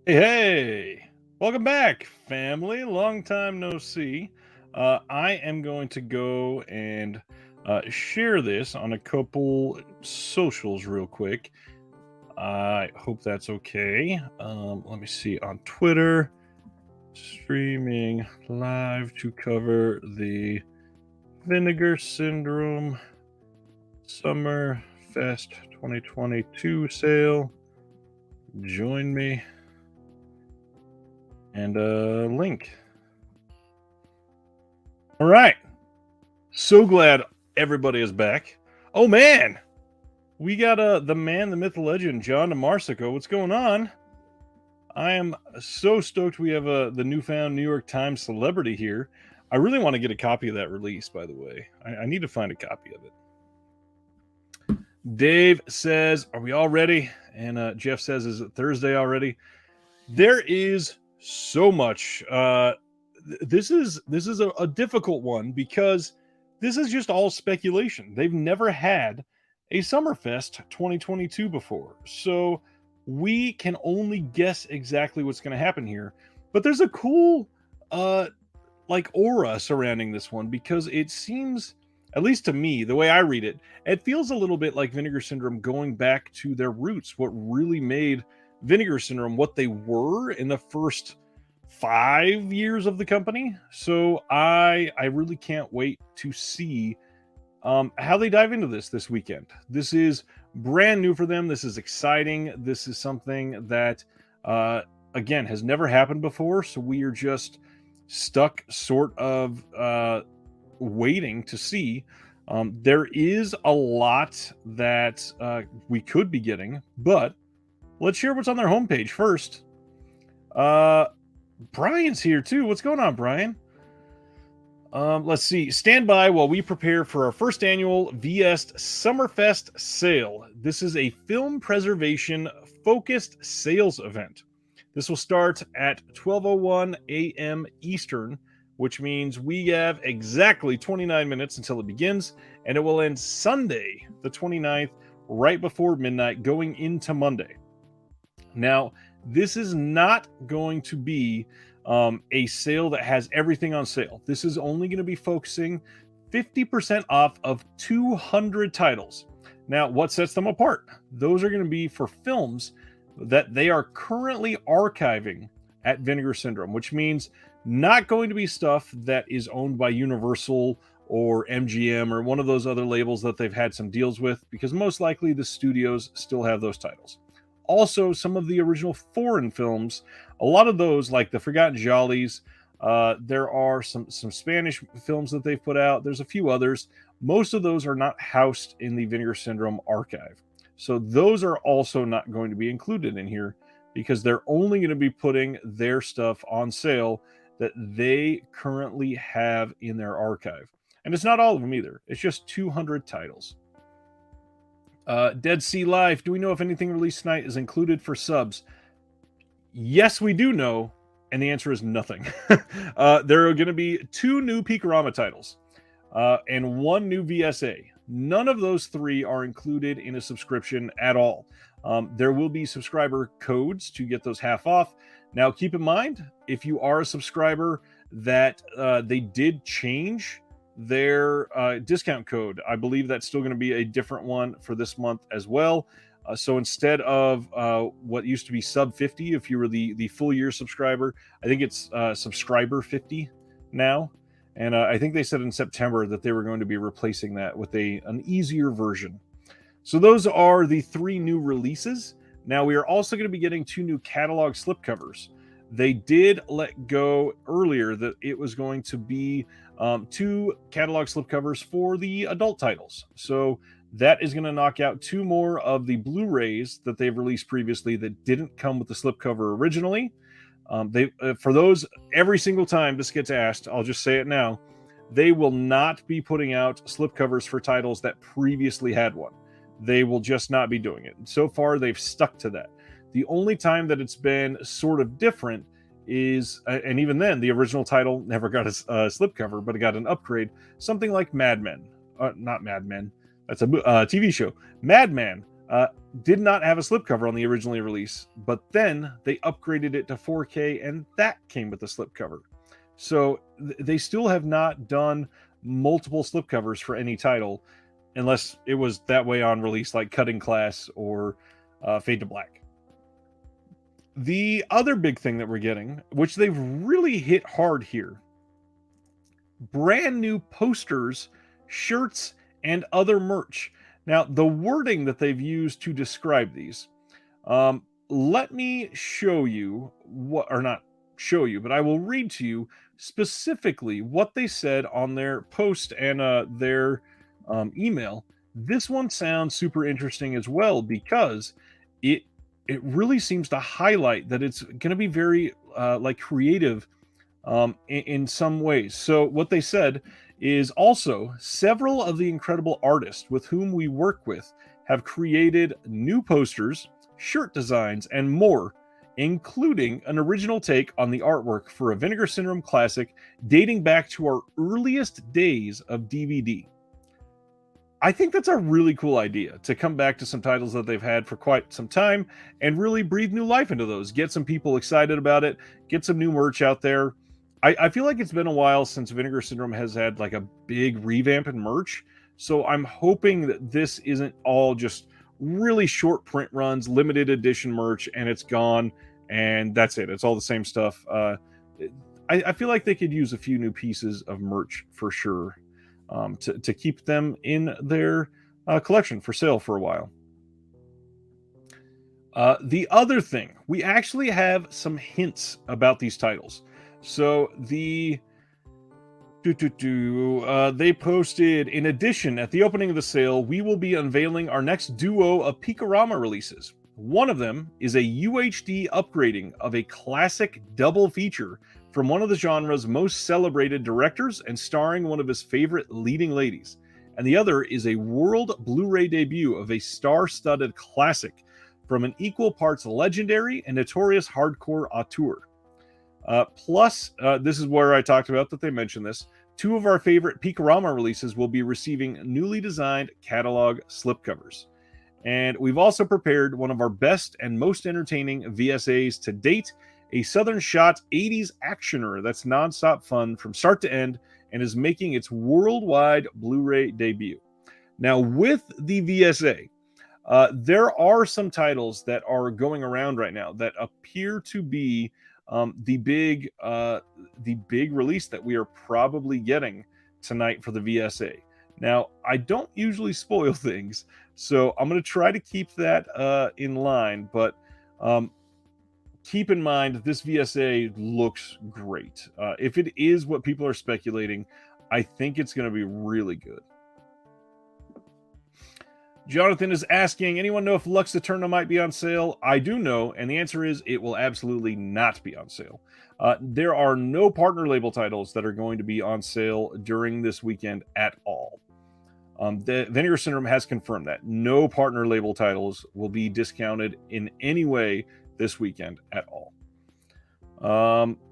Hey, hey, welcome back, family. Long time no see. I am going to go and share this on a couple socials real quick. I hope that's okay. Let me see on Twitter, streaming live to cover the Vinegar Syndrome SummerFest 2022 sale. Join me and link. All right. So glad everybody is back. Oh man, we got the man, the myth, the legend, John DeMarsico. What's going on? I am so stoked we have the newfound New York Times celebrity here. I really want to get a copy of that release, by the way. I need to find a copy of it. Dave says, "Are we all ready?" And Jeff says, "Is it Thursday already?" There is so much. This is a difficult one because this is just all speculation. They've never had a Summerfest 2022 before. So we can only guess exactly what's going to happen here. But there's a cool like aura surrounding this one because it seems, at least to me, the way I read it, it feels a little bit like Vinegar Syndrome going back to their roots, what really made Vinegar Syndrome what they were in the first 5 years of the company. So I really can't wait to see how they dive into this weekend. This is brand new for them. This is exciting. This is something that again has never happened before. So we are just stuck sort of waiting to see. There is a lot that we could be getting, but let's share what's on their homepage first. Brian's here too. What's going on, Brian? Let's see. Stand by while we prepare for our first annual VS Summerfest sale. This is a film preservation focused sales event. This will start at 12:01 a.m. Eastern, which means we have exactly 29 minutes until it begins, and it will end Sunday, the 29th, right before midnight, going into Monday. Now, this is not going to be a sale that has everything on sale. This is only going to be focusing 50% off of 200 titles. Now, what sets them apart? Those are going to be for films that they are currently archiving at Vinegar Syndrome, which means not going to be stuff that is owned by Universal or MGM or one of those other labels that they've had some deals with, because most likely the studios still have those titles. Also, some of the original foreign films, a lot of those, like the Forgotten Jollies, there are some Spanish films that they've put out. There's a few others. Most of those are not housed in the Vinegar Syndrome archive. So those are also not going to be included in here because they're only going to be putting their stuff on sale that they currently have in their archive. And it's not all of them either. It's just 200 titles. Dead Sea Life, do we know if anything released tonight is included for subs? Yes, we do know, and the answer is nothing. There are going to be 2 new Peakorama titles and 1 new VSA. None of those 3 are included in a subscription at all. There will be subscriber codes to get those half off. Now, keep in mind, if you are a subscriber, that they did change their discount code. I believe that's still going to be a different one for this month as well. So instead of what used to be sub 50, if you were the full year subscriber, I think it's subscriber 50 now. And I think they said in September that they were going to be replacing that with an easier version. So those are the 3 new releases. Now we are also going to be getting 2 new catalog slipcovers. They did let go earlier that it was going to be 2 catalog slipcovers for the adult titles. So that is going to knock out 2 more of the Blu-rays that they've released previously that didn't come with the slipcover originally. For those, every single time this gets asked, I'll just say it now, they will not be putting out slipcovers for titles that previously had one. They will just not be doing it. So far, they've stuck to that. The only time that it's been sort of different is, and even then, the original title never got a slipcover, but it got an upgrade. Something like Mad Men. Not Mad Men. That's a TV show. Mad Men uh, did not have a slipcover on the originally release, but then they upgraded it to 4K, and that came with the slipcover. So they still have not done multiple slipcovers for any title, unless it was that way on release, like Cutting Class or Fade to Black. The other big thing that we're getting, which they've really hit hard here, brand new posters, shirts, and other merch. Now, the wording that they've used to describe these, let me show you what, or not show you, but I will read to you specifically what they said on their post and their email. This one sounds super interesting as well because it it really seems to highlight that it's going to be very like creative in some ways. So what they said is also several of the incredible artists with whom we work with have created new posters, shirt designs, and more, including an original take on the artwork for a Vinegar Syndrome classic dating back to our earliest days of DVD. I think that's a really cool idea to come back to some titles that they've had for quite some time and really breathe new life into those. Get some people excited about it, get some new merch out there. I feel like it's been a while since Vinegar Syndrome has had like a big revamp in merch. So I'm hoping that this isn't all just really short print runs, limited edition merch, and it's gone and that's it. It's all the same stuff. I feel like they could use a few new pieces of merch for sure. To keep them in their collection for sale for a while. The other thing, we actually have some hints about these titles. So they posted, in addition, at the opening of the sale, we will be unveiling our next duo of Picorama releases. One of them is a UHD upgrading of a classic double feature from one of the genre's most celebrated directors and starring one of his favorite leading ladies. And the other is a world Blu-ray debut of a star-studded classic from an equal parts legendary and notorious hardcore auteur. Plus, this is where I talked about that they mentioned this, two of our favorite Picorama releases will be receiving newly designed catalog slipcovers. And we've also prepared one of our best and most entertaining VSAs to date, a Southern Shot 80s actioner that's nonstop fun from start to end and is making its worldwide Blu-ray debut. Now, with the VSA, there are some titles that are going around right now that appear to be the big release that we are probably getting tonight for the VSA. Now, I don't usually spoil things, so I'm going to try to keep that in line, but keep in mind that this VSA looks great. If it is what people are speculating, I think it's going to be really good. Jonathan is asking, anyone know if Lux Eterna might be on sale? I do know, and the answer is it will absolutely not be on sale. There are no partner label titles that are going to be on sale during this weekend at all. The Vinegar Syndrome has confirmed that no partner label titles will be discounted in any way this weekend at all.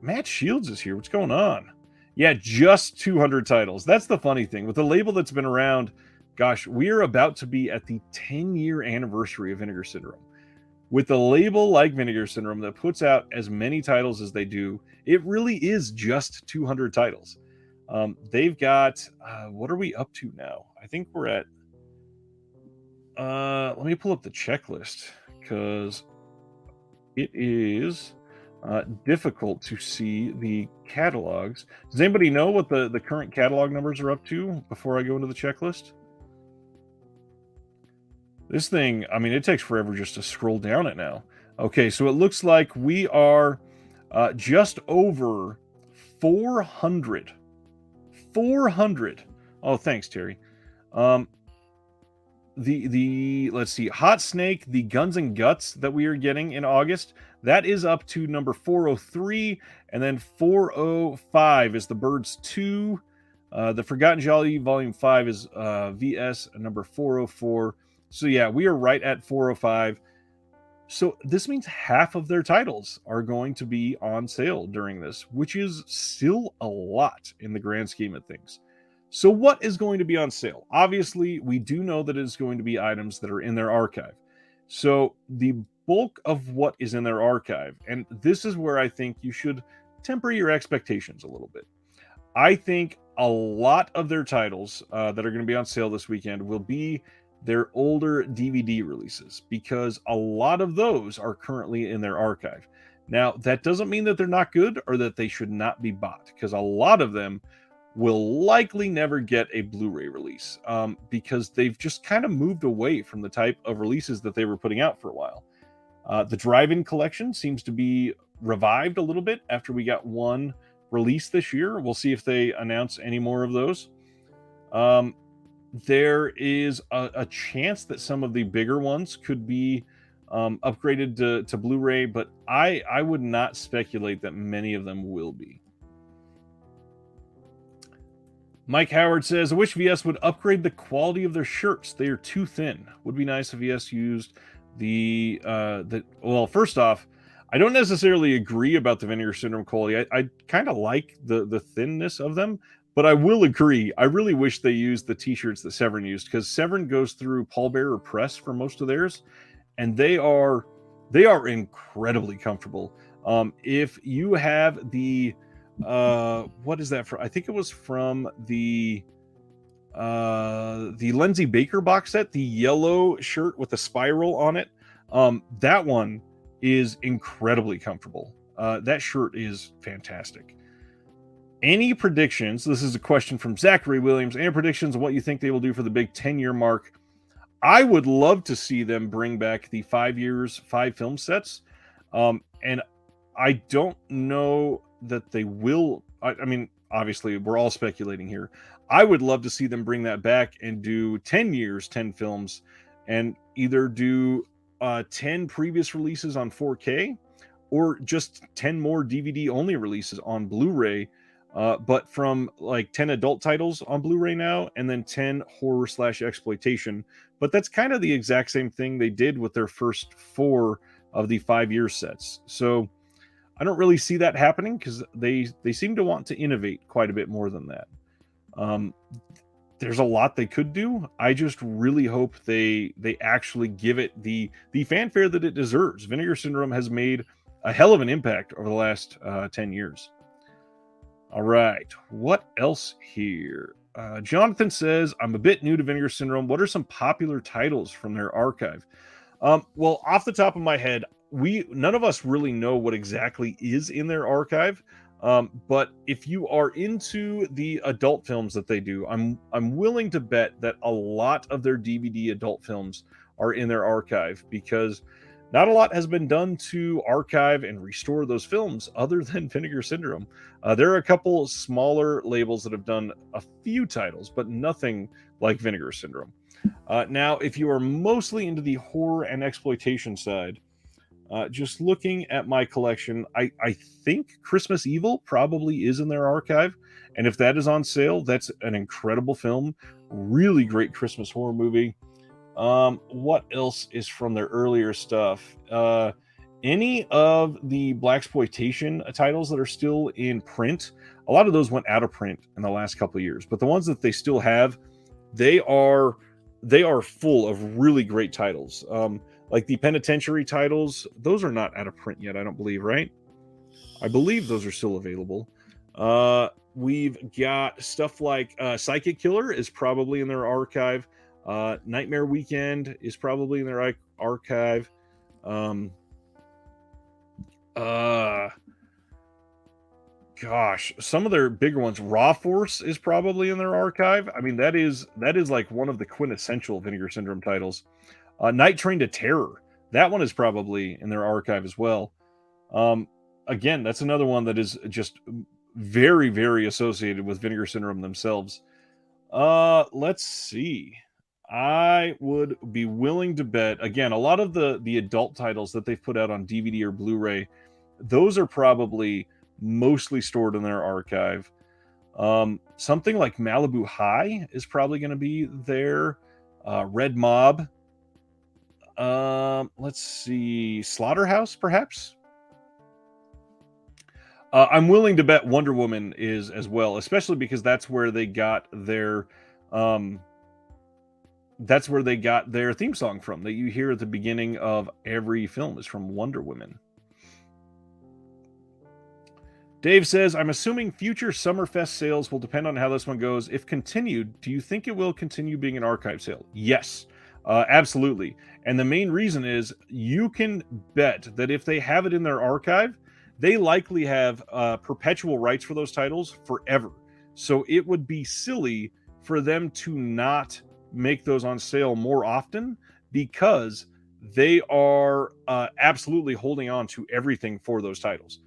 Matt Shields is here. What's going on? Yeah, just 200 titles. That's the funny thing. With a label that's been around, gosh, we are about to be at the 10-year anniversary of Vinegar Syndrome. With a label like Vinegar Syndrome that puts out as many titles as they do, it really is just 200 titles. They've got, what are we up to now? I think we're at, let me pull up the checklist because it is difficult to see the catalogs. Does anybody know what the current catalog numbers are up to before I go into the checklist? This thing, I mean, it takes forever just to scroll down it now. Okay, so it looks like we are just over 400. 400. Oh, thanks, Terry. Let's see, Hot Snake, the Guns and Guts that we are getting in August, that is up to number 403, and then 405 is the Birds 2. The Forgotten Jolly Volume 5 is VS number 404. So yeah, we are right at 405. So this means half of their titles are going to be on sale during this, which is still a lot in the grand scheme of things. So what is going to be on sale? Obviously, we do know that it is going to be items that are in their archive. So the bulk of what is in their archive, and this is where I think you should temper your expectations a little bit. I think a lot of their titles that are going to be on sale this weekend will be their older DVD releases, because a lot of those are currently in their archive. Now, that doesn't mean that they're not good or that they should not be bought, because a lot of them will likely never get a Blu-ray release, because they've just kind of moved away from the type of releases that they were putting out for a while. The drive-in collection seems to be revived a little bit after we got one release this year. We'll see if they announce any more of those. There is a chance that some of the bigger ones could be upgraded to Blu-ray, but I would not speculate that many of them will be. Mike Howard says, I wish VS would upgrade the quality of their shirts. They are too thin. Would be nice if VS used well, first off, I don't necessarily agree about the Vinegar Syndrome quality. I kind of like the thinness of them, but I will agree. I really wish they used the t-shirts that Severn used, because Severn goes through pallbearer press for most of theirs, and they are incredibly comfortable. If you have the what is that from? I think it was from the Lindsay Baker box set, the yellow shirt with the spiral on it. That one is incredibly comfortable. That shirt is fantastic. Any predictions? This is a question from Zachary Williams. Any predictions on what you think they will do for the big 10-year mark? I would love to see them bring back the 5 years, 5 film sets. And I don't know that they will. I mean, obviously, we're all speculating here. I would love to see them bring that back and do 10 years, 10 films, and either do 10 previous releases on 4K or just 10 more DVD only releases on Blu-ray, but from like 10 adult titles on Blu-ray now, and then 10 horror / exploitation. But that's kind of the exact same thing they did with their first 4 of the 5-year sets. So I don't really see that happening, because they seem to want to innovate quite a bit more than that. There's a lot they could do. I just really hope they actually give it the fanfare that it deserves. Vinegar Syndrome has made a hell of an impact over the last 10 years. All right, what else here? Jonathan says, I'm a bit new to Vinegar Syndrome. What are some popular titles from their archive? Well, off the top of my head, none of us really know what exactly is in their archive. But if you are into the adult films that they do, I'm willing to bet that a lot of their DVD adult films are in their archive, because not a lot has been done to archive and restore those films other than Vinegar Syndrome. There are a couple smaller labels that have done a few titles, but nothing like Vinegar Syndrome. Now, if you are mostly into the horror and exploitation side, just looking at my collection, I think Christmas Evil probably is in their archive. And if that is on sale, that's an incredible film. Really great Christmas horror movie. What else is from their earlier stuff? Any of the blaxploitation titles that are still in print, a lot of those went out of print in the last couple of years. But the ones that they still have, they are full of really great titles. Like the penitentiary titles, those are not out of print yet, I don't believe, right? I believe those are still available. We've got stuff like Psychic Killer is probably in their archive. Nightmare Weekend is probably in their archive. Gosh, some of their bigger ones, Raw Force is probably in their archive. I mean, that is like one of the quintessential Vinegar Syndrome titles. Night Train to Terror, that one is probably in their archive as well. Again, that's another one that is just very, very associated with Vinegar Syndrome themselves. Let's see. I would be willing to bet, again, a lot of the adult titles that they've put out on DVD or Blu-ray, those are probably mostly stored in their archive. Something like Malibu High is probably going to be there. Red Mob. Let's see. Slaughterhouse, perhaps? I'm willing to bet Wonder Woman is as well, especially because that's where they got their that's where they got their theme song from that you hear at the beginning of every film is from Wonder Woman. Dave says, I'm assuming future SummerFest sales will depend on how this one goes. If continued, do you think it will continue being an archive sale? Yes, absolutely. And the main reason is you can bet that if they have it in their archive, they likely have perpetual rights for those titles forever. So it would be silly for them to not make those on sale more often because they are absolutely holding on to everything for those titles.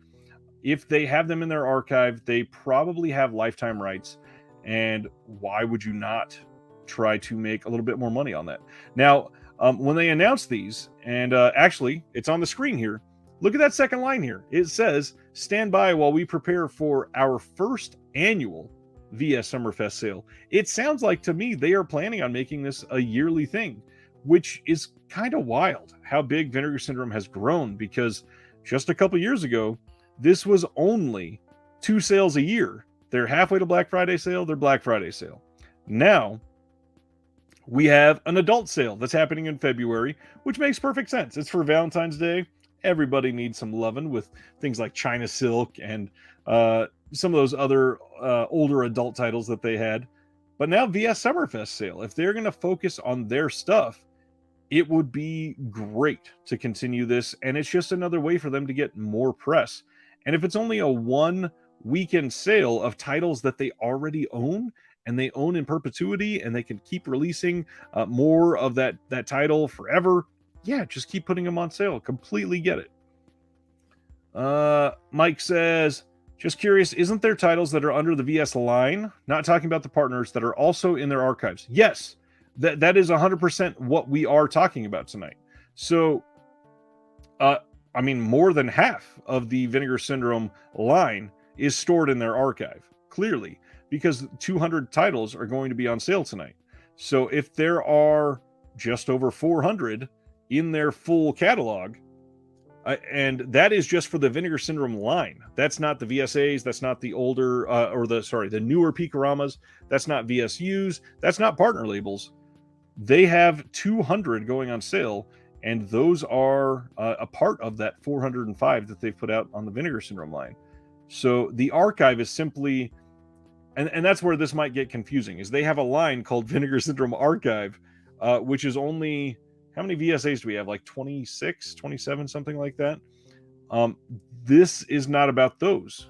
If they have them in their archive, they probably have lifetime rights. And why would you not try to make a little bit more money on that? Now, when they announce these, and actually, it's on the screen here. Look at that second line here. It says, stand by while we prepare for our first annual VS Summerfest sale. It sounds like to me they are planning on making this a yearly thing, which is kind of wild how big Vinegar Syndrome has grown, because just a couple years ago, this was only 2 sales a year. They're halfway to Black Friday sale, their Black Friday sale. Now, we have an adult sale that's happening in February, which makes perfect sense. It's for Valentine's Day. Everybody needs some loving with things like China Silk and some of those other older adult titles that they had. But now VS Summerfest sale, if they're going to focus on their stuff, it would be great to continue this. And it's just another way for them to get more press. And if it's only a 1 weekend sale of titles that they already own and they own in perpetuity, and they can keep releasing more of that title forever, yeah, just keep putting them on sale. Completely get it. Mike says, just curious, isn't there titles that are under the VS line, not talking about the partners, that are also in their archives? Yes, that is 100% what we are talking about tonight. So, I mean, more than half of the Vinegar Syndrome line is stored in their archive, clearly, because 200 titles are going to be on sale tonight. So if there are just over 400 in their full catalog, and that is just for the Vinegar Syndrome line. That's not the VSAs. That's not the older, the newer Picaramas. That's not VSUs. That's not partner labels. They have 200 going on sale, and those are a part of that 405 that they've put out on the Vinegar Syndrome line. So the archive is simply, and that's where this might get confusing, is they have a line called Vinegar Syndrome Archive, which is only, how many VSAs do we have? Like 26, 27, something like that. This is not about those.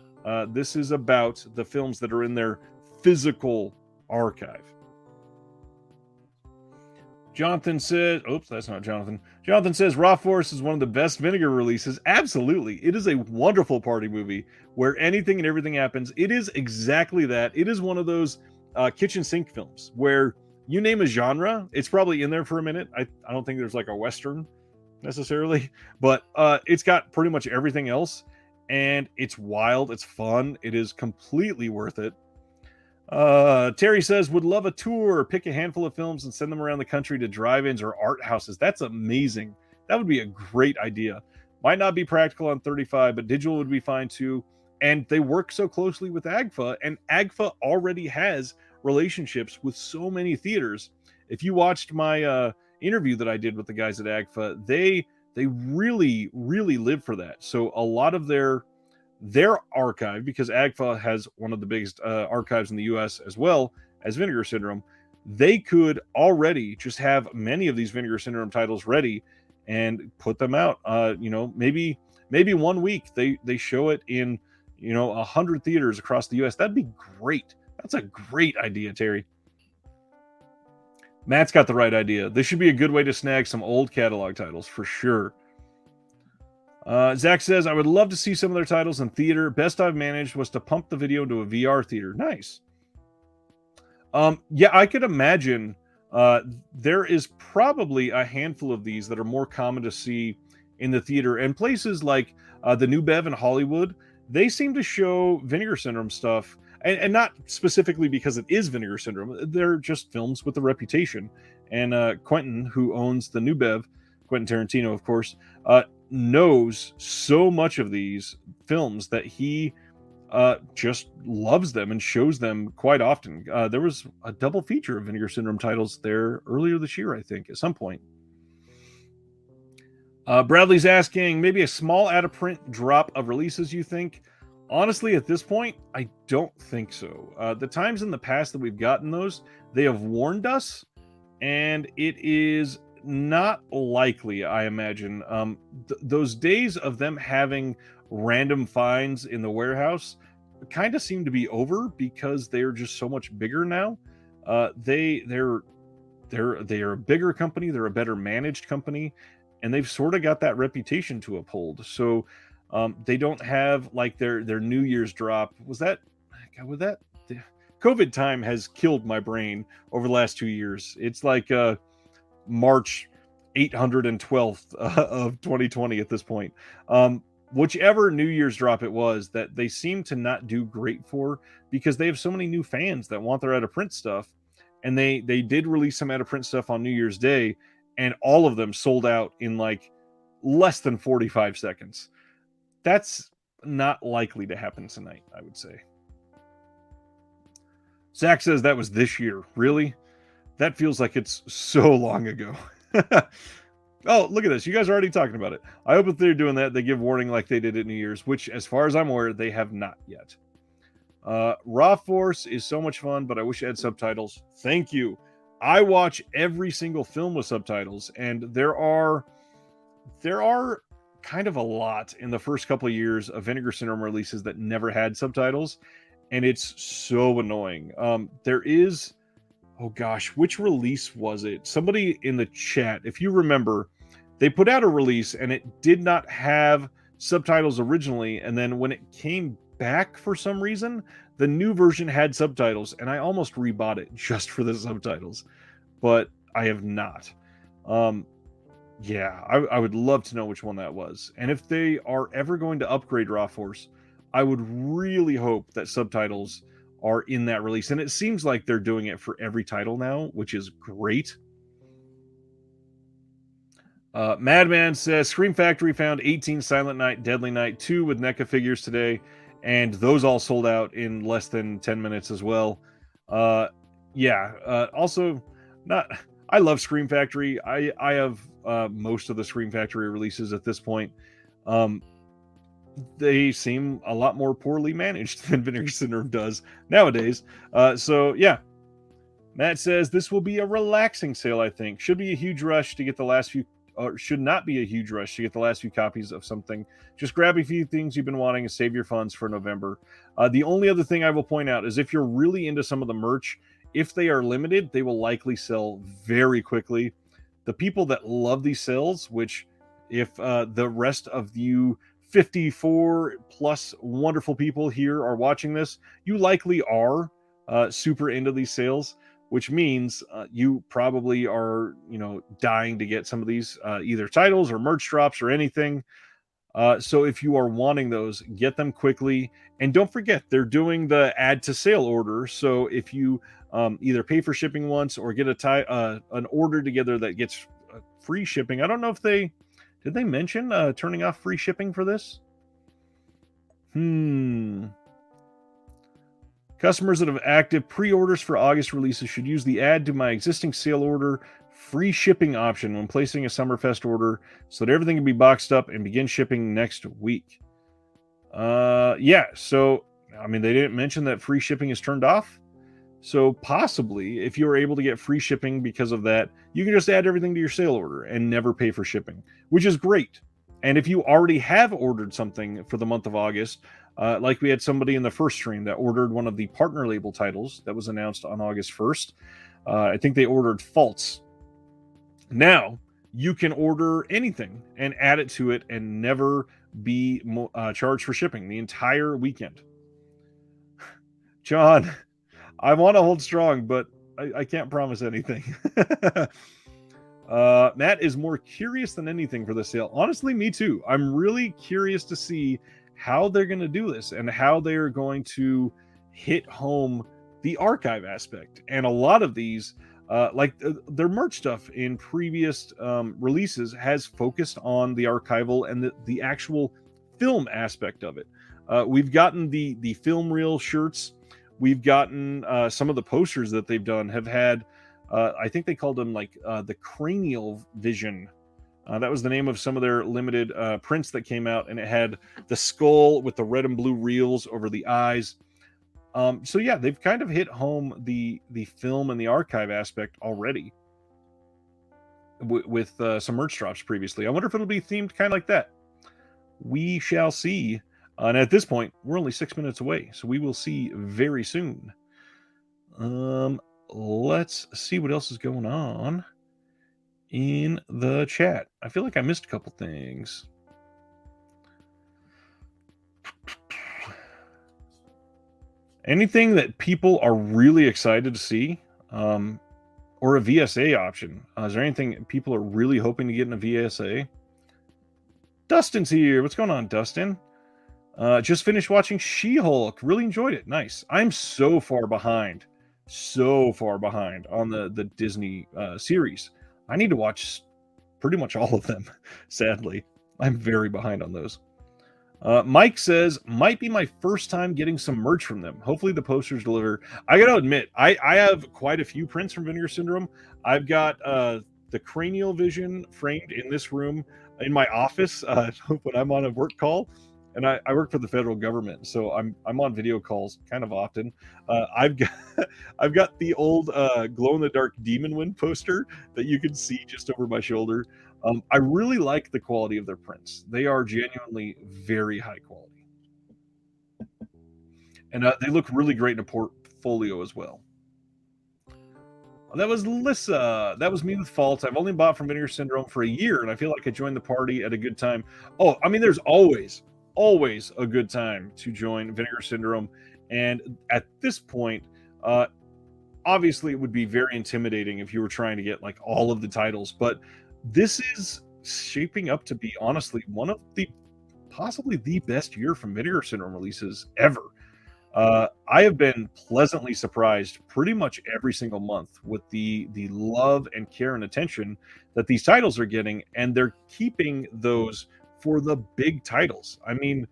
This is about the films that are in their physical archive. Jonathan says, oops, that's not Jonathan. Jonathan says, Raw Force is one of the best Vinegar releases. Absolutely. It is a wonderful party movie where anything and everything happens. It is exactly that. It is one of those kitchen sink films where you name a genre, it's probably in there for a minute. I don't think there's like a Western necessarily, but it's got pretty much everything else. And it's wild. It's fun. It is completely worth it. Terry says, would love a tour, pick a handful of films and send them around the country to drive-ins or art houses. That's amazing. That would be a great idea. Might not be practical on 35, but digital would be fine too. And they work so closely with AGFA, and AGFA already has relationships with so many theaters. If you watched my interview that I did with the guys at AGFA, they really, really live for that. So a lot of their archive, because AGFA has one of the biggest archives in the US as well as Vinegar Syndrome, they could already just have many of these Vinegar Syndrome titles ready and put them out. Maybe 1 week they show it in 100 theaters across the US. That'd be great. That's a great idea, Terry. Matt's got the right idea. This should be a good way to snag some old catalog titles for sure. Zach says, I would love to see some of their titles in theater. Best I've managed was to pump the video into a VR theater. Nice. Yeah, I could imagine there is probably a handful of these that are more common to see in the theater. And places like the New Bev in Hollywood, they seem to show Vinegar Syndrome stuff. And not specifically because it is Vinegar Syndrome. They're just films with a reputation. And Quentin, who owns the New Bev, Quentin Tarantino, of course, knows so much of these films that he just loves them and shows them quite often. There was a double feature of Vinegar Syndrome titles there earlier this year, I think, at some point. Bradley's asking, maybe a small out-of-print drop of releases, you think? Honestly, at this point, I don't think so. The times in the past that we've gotten those, they have warned us, and it is not likely, I imagine. Those days of them having random finds in the warehouse kind of seem to be over because they're just so much bigger now. They're a bigger company, they're a better managed company, and they've sort of got that reputation to uphold. So they don't have like their New Year's drop. COVID time has killed my brain over the last 2 years. It's like March 812th of 2020 at this point. Whichever New Year's drop it was that they seem to not do great for, because they have so many new fans that want their out of print stuff. And they did release some out of print stuff on New Year's Day, and all of them sold out in like less than 45 seconds. That's not likely to happen tonight, I would say. Zach says that was this year. Really? That feels like it's so long ago. Oh, look at this. You guys are already talking about it. I hope if they're doing that, they give warning like they did at New Year's, which, as far as I'm aware, they have not yet. Raw Force is so much fun, but I wish it had subtitles. Thank you. I watch every single film with subtitles, and there are kind of a lot in the first couple of years of Vinegar Syndrome releases that never had subtitles, and it's so annoying. There is, oh gosh, which release was it? Somebody in the chat, if you remember, they put out a release and it did not have subtitles originally, and then when it came back for some reason, the new version had subtitles, and I almost rebought it just for the subtitles, but I have not. Yeah, I would love to know which one that was. And if they are ever going to upgrade Raw Force, I would really hope that subtitles are in that release. And it seems like they're doing it for every title now, which is great. Madman says, Scream Factory found 18 Silent Night, Deadly Night 2 with NECA figures today, and those all sold out in less than 10 minutes as well. Also, I love Scream Factory. I have most of the Scream Factory releases at this point. They seem a lot more poorly managed than Vinegar Syndrome does nowadays. So yeah, Matt says this will be a relaxing sale. I think should be a huge rush to get the last few, or should not be a huge rush to get the last few copies of something. Just grab a few things you've been wanting and save your funds for November. The only other thing I will point out is if you're really into some of the merch, if they are limited, they will likely sell very quickly. The people that love these sales, which if the rest of you 54 plus wonderful people here are watching this, you likely are super into these sales, which means you probably are, dying to get some of these either titles or merch drops or anything. So if you are wanting those, get them quickly. And don't forget, they're doing the add to sale order. So if you either pay for shipping once or get an order together that gets free shipping. I don't know if did they mention turning off free shipping for this? Customers that have active pre-orders for August releases should use the add to my existing sale order free shipping option when placing a SummerFest order so that everything can be boxed up and begin shipping next week. Yeah, so, I mean, they didn't mention that free shipping is turned off. So possibly, if you are able to get free shipping because of that, you can just add everything to your sale order and never pay for shipping, which is great. And if you already have ordered something for the month of August, like we had somebody in the first stream that ordered one of the partner label titles that was announced on August 1st. I think they ordered Faults. Now, you can order anything and add it to it and never be charged for shipping the entire weekend. John, I want to hold strong, but I can't promise anything. Matt is more curious than anything for the sale. Honestly, me too. I'm really curious to see how they're going to do this and how they're going to hit home the archive aspect. And a lot of these, like their merch stuff in previous releases has focused on the archival and the actual film aspect of it. We've gotten the film reel shirts. We've gotten some of the posters that they've done have had. I think they called them like the cranial vision. That was the name of some of their limited prints that came out, and it had the skull with the red and blue reels over the eyes. So yeah, they've kind of hit home the film and the archive aspect already with some merch drops previously. I wonder if it'll be themed kind of like that. We shall see. And at this point, we're only 6 minutes away, so we will see very soon. Let's see what else is going on in the chat. I feel like I missed a couple things. Anything that people are really excited to see, or a VSA option? Is there anything people are really hoping to get in a VSA? Dustin's here. What's going on, Dustin? Just finished watching She-Hulk. Really enjoyed it. Nice. I'm so far behind on the Disney series. I need to watch pretty much all of them, sadly. I'm very behind on those. Mike says, might be my first time getting some merch from them. Hopefully the posters deliver. I gotta admit, I have quite a few prints from Vinegar Syndrome. I've got the cranial vision framed in this room in my office when I'm on a work call. And I work for the federal government, so I'm on video calls kind of often. I've got the old glow in the dark Demon Wind poster that you can see just over my shoulder. I really like the quality of their prints. They are genuinely very high quality, and they look really great in a portfolio as well. That was Lissa. That was me with faults. I've only bought from Vinegar Syndrome for a year, and I feel like I joined the party at a good time. Oh, I mean, there's always a good time to join Vinegar Syndrome. And at this point, obviously it would be very intimidating if you were trying to get like all of the titles, but this is shaping up to be honestly one of the possibly the best year from Vinegar Syndrome releases ever. I have been pleasantly surprised pretty much every single month with the love and care and attention that these titles are getting, and they're keeping those for the big titles. I mean,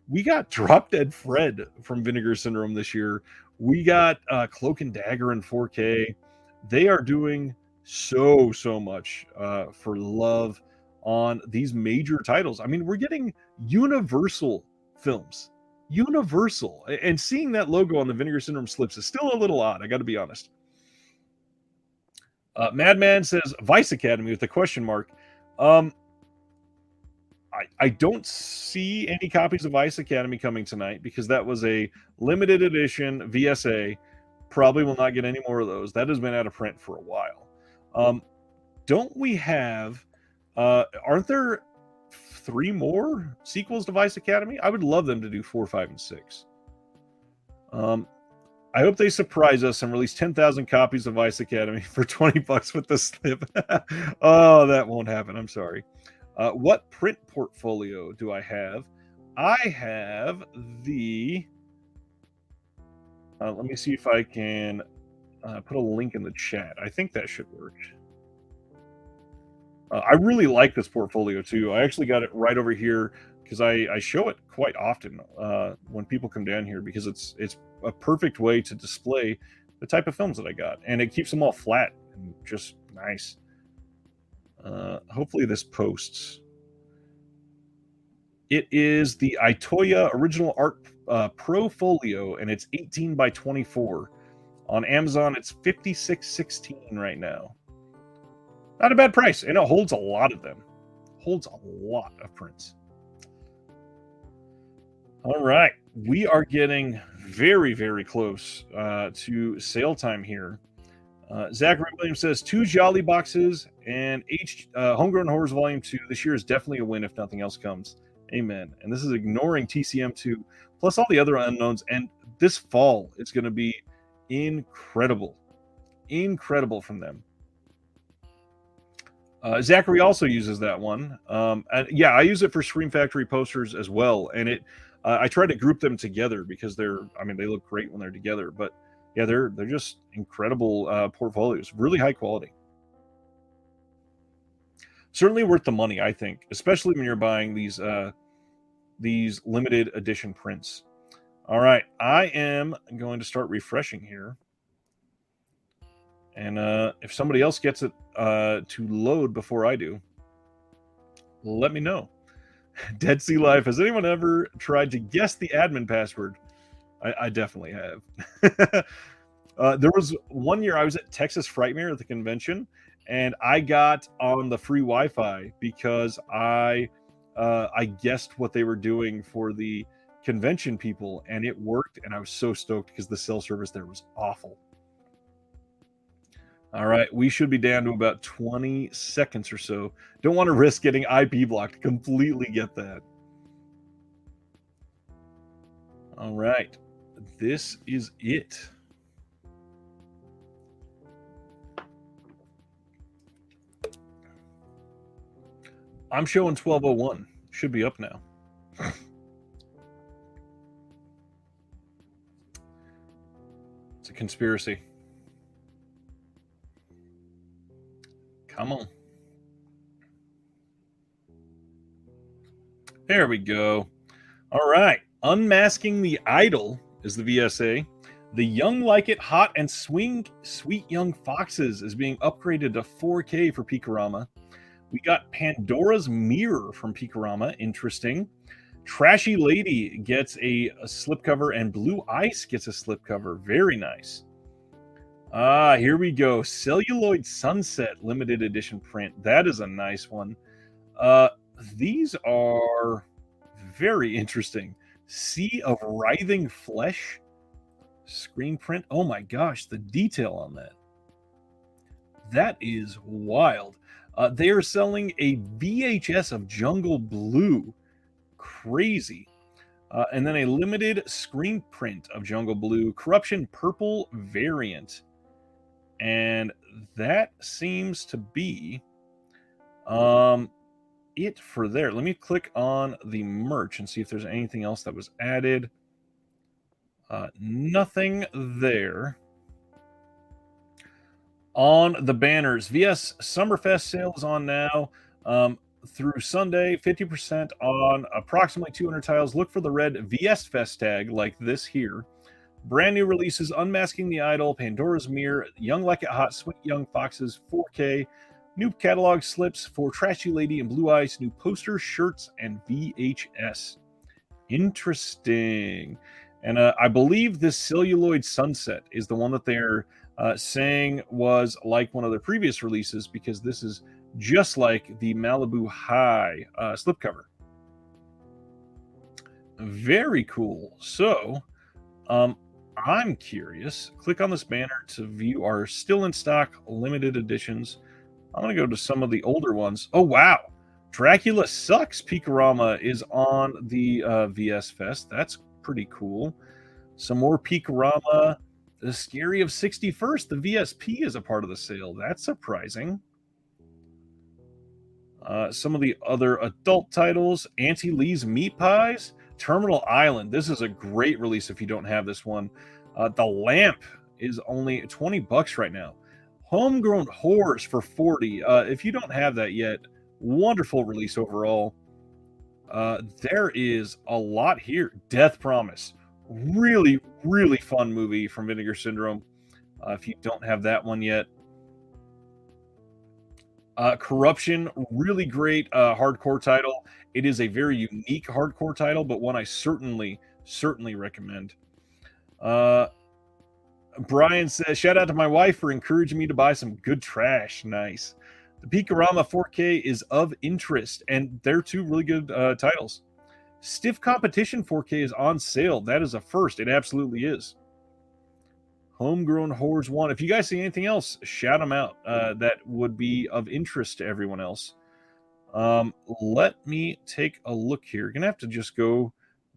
we got Drop Dead Fred from Vinegar Syndrome this year. We got Cloak and Dagger in 4K. They are doing so much for love on these major titles. I mean, we're getting Universal films. Universal. And seeing that logo on the Vinegar Syndrome slips is still a little odd, I got to be honest. Madman says Vice Academy with a question mark. I don't see any copies of Vice Academy coming tonight because that was a limited edition VSA. Probably will not get any more of those. That has been out of print for a while. Don't we have, aren't there 3 more sequels to Vice Academy? I would love them to do 4, 5, and 6. I hope they surprise us and release 10,000 copies of Vice Academy for $20 with the slip. Oh, that won't happen. I'm sorry. What print portfolio do I have? I have the... let me see if I can put a link in the chat. I think that should work. I really like this portfolio too. I actually got it right over here because I show it quite often when people come down here because it's a perfect way to display the type of films that I got, and it keeps them all flat and just nice. Hopefully this posts. It is the Itoya Original Art Pro Folio, and it's 18 by 24. On Amazon, it's $56.16 right now. Not a bad price, and it holds a lot of them. Holds a lot of prints. All right, we are getting very close to sale time here. Zachary Williams says 2 Jolly boxes and Homegrown Horrors Volume 2 this year is definitely a win if nothing else comes. Amen. And this is ignoring TCM2 plus all the other unknowns. And this fall, it's going to be incredible from them. Zachary also uses that one. And yeah, I use it for Scream Factory posters as well. And I try to group them together because they look great when they're together. But yeah, they're just incredible portfolios, really high quality. Certainly worth the money, I think, especially when you're buying these these limited edition prints. All right, I am going to start refreshing here. And if somebody else gets it to load before I do, let me know. Dead Sea Life, has anyone ever tried to guess the admin password? I definitely have. There was one year I was at Texas Frightmare at the convention, and I got on the free Wi-Fi because I guessed what they were doing for the convention people, and it worked, and I was so stoked because the cell service there was awful. All right, we should be down to about 20 seconds or so. Don't want to risk getting IP blocked. Completely get that. All right, this is it. I'm showing 12:01. Should be up now. It's a conspiracy. Come on. There we go. All right. Unmasking the Idol is the VSA. The Young Like It Hot and Sweet Young Foxes is being upgraded to 4K for Peakorama. We got Pandora's Mirror from Peakorama. Interesting. Trashy Lady gets a slipcover, and Blue Ice gets a slipcover. Very nice. Here we go. Celluloid Sunset limited edition print. That is a nice one. These are very interesting. Sea of Writhing Flesh screen print. Oh my gosh, the detail on that. That is wild. They are selling a VHS of Jungle Blue. Crazy. And then a limited screen print of Jungle Blue Corruption Purple variant. And that seems to be it for there. Let me click on the merch and see if there's anything else that was added. Nothing there. On the banners, VS SummerFest sale is on now through Sunday, 50% on approximately 200 tiles. Look for the red VS Fest tag like this here. Brand new releases: Unmasking the Idol, Pandora's Mirror, Young Like It Hot, Sweet Young Foxes 4K, new catalog slips for Trashy Lady and Blue Ice, new posters, shirts, and VHS. Interesting. And I believe this Celluloid Sunset is the one that they're saying was like one of their previous releases, because this is just like the Malibu High slipcover. Very cool. So, I'm curious. Click on this banner to view our still in stock limited editions. I'm going to go to some of the older ones. Oh, wow. Dracula Sucks Peakorama is on the VS Fest. That's pretty cool. Some more Peakorama. The Scary of 61st, the VSP, is a part of the sale. That's surprising. Some of the other adult titles. Auntie Lee's Meat Pies. Terminal Island. This is a great release if you don't have this one. The Lamp is only $20 right now. Homegrown Horrors for $40. If you don't have that yet, wonderful release overall. There is a lot here. Death Promise. Really, really fun movie from Vinegar Syndrome. If you don't have that one yet. Corruption, really great hardcore title. It is a very unique hardcore title, but one I certainly recommend. Brian says, shout out to my wife for encouraging me to buy some good trash. Nice. The Peakorama 4K is of interest, and they're two really good titles. Stiff Competition 4K is on sale. That is a first. It absolutely is. Homegrown Horrors 1. If you guys see anything else, shout them out. That would be of interest to everyone else. Let me take a look here. You're going to have to just go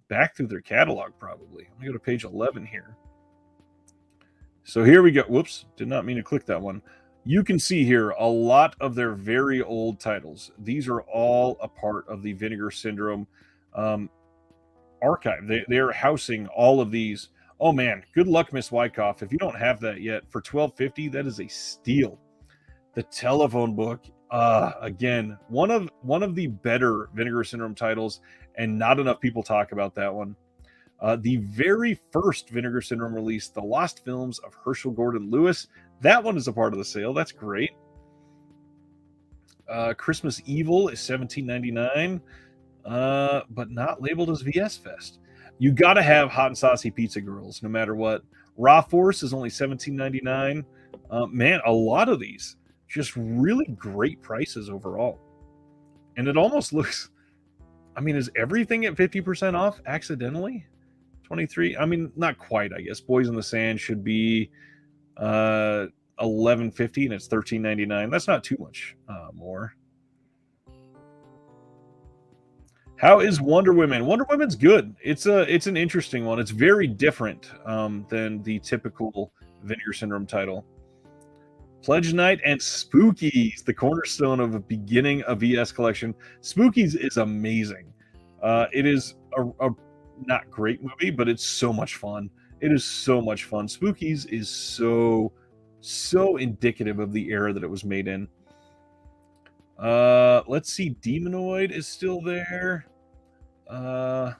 back through their catalog probably. Let me go to page 11 here. So here we go. Whoops, did not mean to click that one. You can see here a lot of their very old titles. These are all a part of the Vinegar Syndrome archive. They are housing all of these. Oh man, good luck, Miss Wyckoff. If you don't have that yet, for $12.50, that is a steal. The Telephone Book Again, one of the better Vinegar Syndrome titles, and not enough people talk about that one. The very first Vinegar Syndrome release, The Lost Films of Herschel Gordon Lewis. That one is a part of the sale. That's great. Christmas Evil is $17.99, but not labeled as VS Fest. You got to have Hot and Saucy Pizza Girls, no matter what. Raw Force is only $17.99. Man, a lot of these just really great prices overall. And it almost looks, I mean, is everything at 50% off accidentally? 23. I mean, not quite, I guess. Boys in the Sand should be $11.50 and it's $13.99. That's not too much more. How is Wonder Woman? Wonder Woman's good. It's an interesting one. It's very different than the typical Vinegar Syndrome title. Pledge Night and Spookies, the cornerstone of a beginning of VS collection. Spookies is amazing. It is a not great movie, but it's so much fun. It is so much fun. Spookies is so indicative of the era that it was made in. Let's see. Demonoid is still there. Yeah,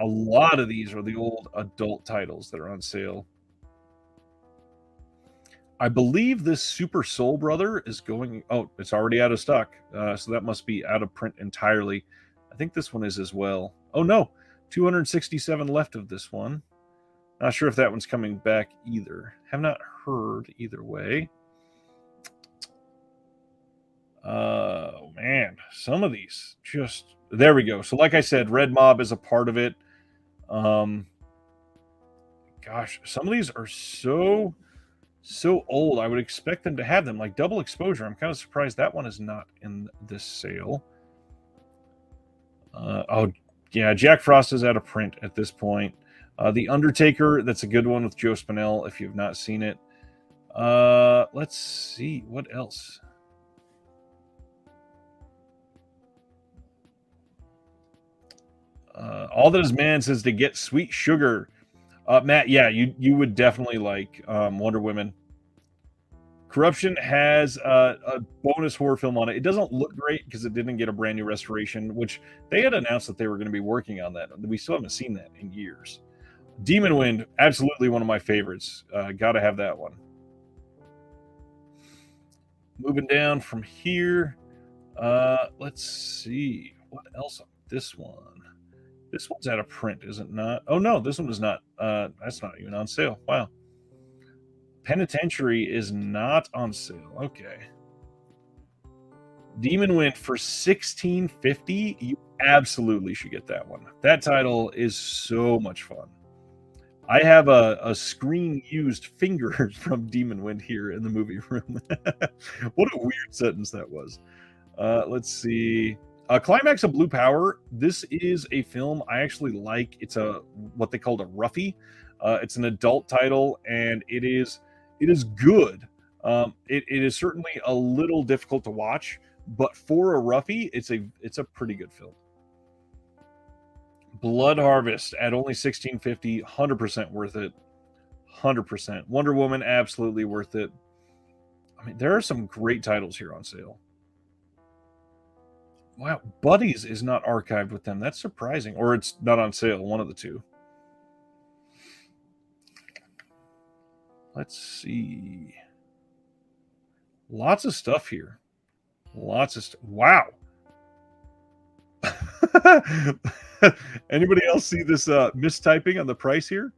a lot of these are the old adult titles that are on sale. I believe this Super Soul Brother is going. Oh, it's already out of stock. So that must be out of print entirely. I think this one is as well. Oh no, 267 left of this one. Not sure if that one's coming back either. Have not heard either way. Oh man, some of these just there we go. So like I said, Red Mob is a part of it. Gosh, some of these are so old. I would expect them to have them, like Double Exposure. I'm kind of surprised that one is not in this sale. Oh yeah, Jack Frost is out of print at this point. The Undertaker, that's a good one with Joe Spinell if you've not seen it. Let's see what else. All that is man says to get sweet sugar. Matt, yeah, you would definitely like Wonder Woman. Corruption has a bonus horror film on it. It doesn't look great because it didn't get a brand new restoration, which they had announced that they were going to be working on that. We still haven't seen that in years. Demon Wind, absolutely one of my favorites. Got to have that one. Moving down from here, let's see what else on this one. This one's out of print, is it not? Oh no, this one is not. That's not even on sale. Wow. Penitentiary is not on sale. Okay. Demon Wind for $16.50. You absolutely should get that one. That title is so much fun. I have a screen used finger from Demon Wind here in the movie room. What a weird sentence that was. Let's see. Climax of Blue Power. This is a film I actually like. It's what they called a roughie. It's an adult title, and it is good. It is certainly a little difficult to watch, but for a roughie, it's a pretty good film. Blood Harvest at only $16.50, 100% worth it. 100%. Wonder Woman, absolutely worth it. I mean, there are some great titles here on sale. Wow, Buddies is not archived with them. That's surprising. Or it's not on sale, one of the two. Let's see. Lots of stuff here. Lots of stuff. Wow. Anybody else see this mistyping on the price here?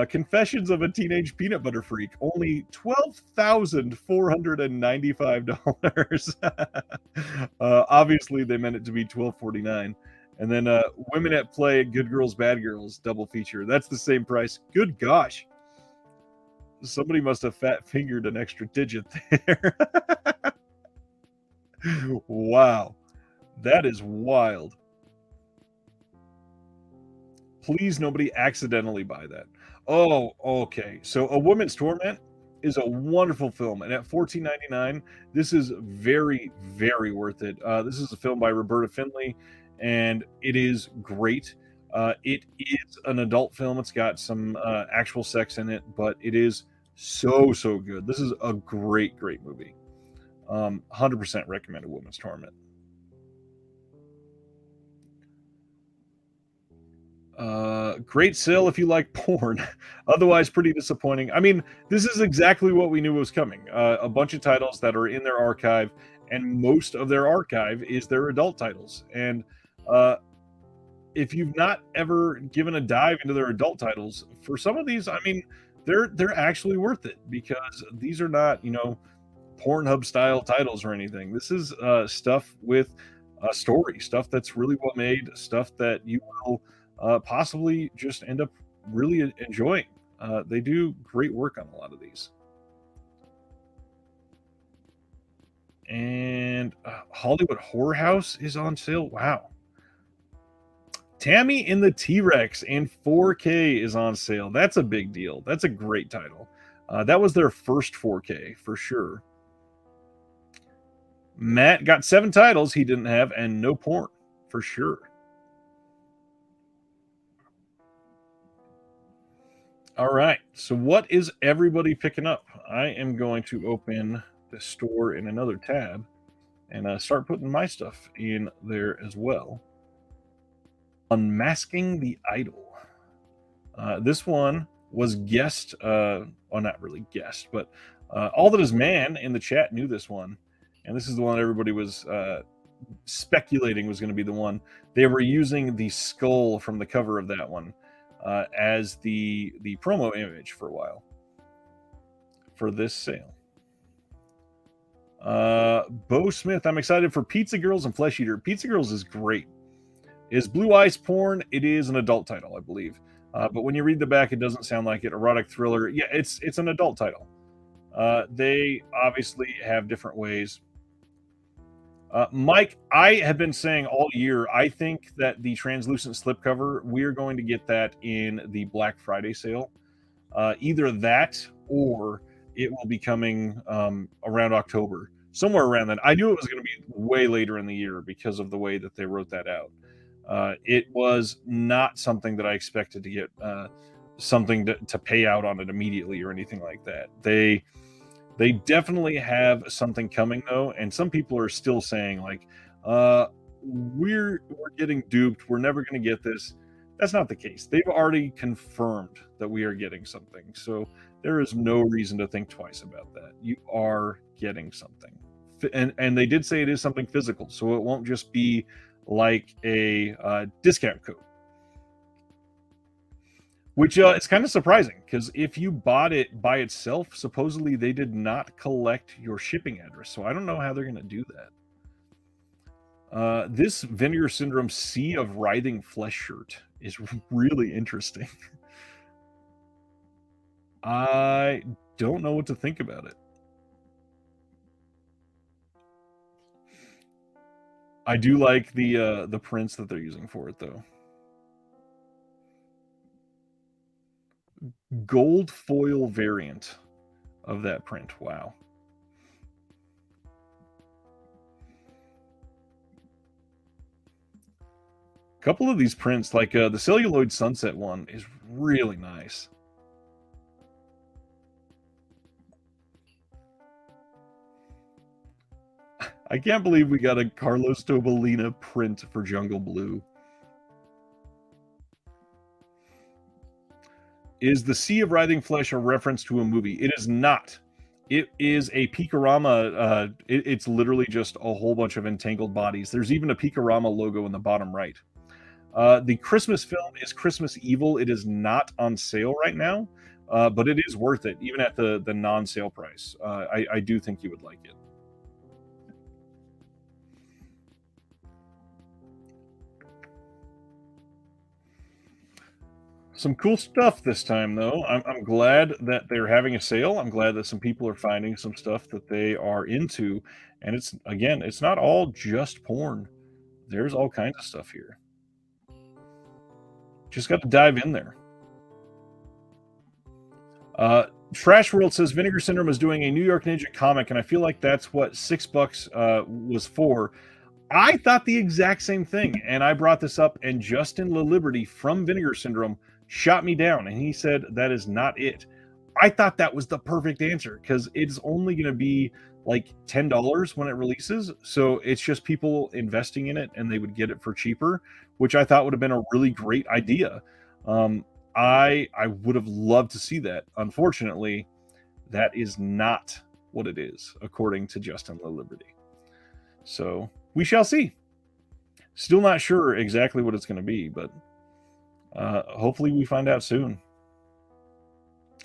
Confessions of a Teenage Peanut Butter Freak, only $12,495. Obviously, they meant it to be $12.49. And then Women at Play, Good Girls, Bad Girls, double feature. That's the same price. Good gosh. Somebody must have fat fingered an extra digit there. Wow. That is wild. Please, nobody accidentally buy that. Oh, okay. So A Woman's Torment is a wonderful film, and at $14.99, this is very, very worth it. This is a film by Roberta Findlay, and it is great. It is an adult film. It's got some actual sex in it, but it is so good. This is a great movie. 100% recommend a Women's Torment. Great sale if you like porn. Otherwise, pretty disappointing. I mean, this is exactly what we knew was coming. A bunch of titles that are in their archive, and most of their archive is their adult titles. And uh, if you've not ever given a dive into their adult titles, for some of these, I mean, they're actually worth it because these are not, Pornhub style titles or anything. This is stuff with a story, stuff that's really well made, stuff that you will possibly just end up really enjoying. They do great work on a lot of these. And Hollywood Horror House is on sale. Wow. Tammy in the T-Rex in 4K is on sale. That's a big deal. That's a great title. That was their first 4K for sure. Matt got 7 titles he didn't have and no porn for sure. All right. So what is everybody picking up? I am going to open the store in another tab and start putting my stuff in there as well. Unmasking the Idol. This one was guessed, well, not really guessed, but All That Is Man in the chat knew this one. And this is the one everybody was speculating was going to be the one. They were using the skull from the cover of that one as the promo image for a while for this sale. Bo Smith, I'm excited for Pizza Girls and Flesh Eater. Pizza Girls is great. Is Blue Eyes porn? It is an adult title, I believe. But when you read the back, it doesn't sound like it. Erotic thriller. Yeah, it's an adult title. They obviously have different ways. Mike, I have been saying all year, I think that the translucent slipcover, we're going to get that in the Black Friday sale. Either that or it will be coming around October, somewhere around that. I knew it was going to be way later in the year because of the way that they wrote that out. It was not something that I expected to get something to pay out on it immediately or anything like that. They definitely have something coming though, and some people are still saying like, we're getting duped. We're never going to get this. That's not the case. They've already confirmed that we are getting something, so there is no reason to think twice about that. You are getting something, and they did say it is something physical, so it won't just be like a discount code. Which is kind of surprising because if you bought it by itself, supposedly they did not collect your shipping address. So I don't know how they're going to do that. This Vinegar Syndrome Sea of Writhing Flesh shirt is really interesting. I don't know what to think about it. I do like the prints that they're using for it though. Gold foil variant of that print. Wow. A couple of these prints, like the Celluloid Sunset one, is really nice. I can't believe we got a Carlos Tobalina print for Jungle Blue. Is the Sea of Writhing Flesh a reference to a movie? It is not. It is a Picorama. It's literally just a whole bunch of entangled bodies. There's even a Picorama logo in the bottom right. The Christmas film is Christmas Evil. It is not on sale right now, but it is worth it, even at the non-sale price. I do think you would like it. Some cool stuff this time, though. I'm glad that they're having a sale. I'm glad that some people are finding some stuff that they are into. And it's not all just porn. There's all kinds of stuff here. Just got to dive in there. Trash World says Vinegar Syndrome is doing a New York Ninja comic, and I feel like that's what $6 was for. I thought the exact same thing, and I brought this up, and Justin LaLiberty from Vinegar Syndrome shot me down, and he said that is not it. I thought that was the perfect answer because it's only going to be like $10 when it releases. So it's just people investing in it and they would get it for cheaper, which I thought would have been a really great idea. Um, I would have loved to see that. Unfortunately, that is not what it is, according to Justin Liberty. So we shall see. Still not sure exactly what it's going to be, but hopefully we find out soon.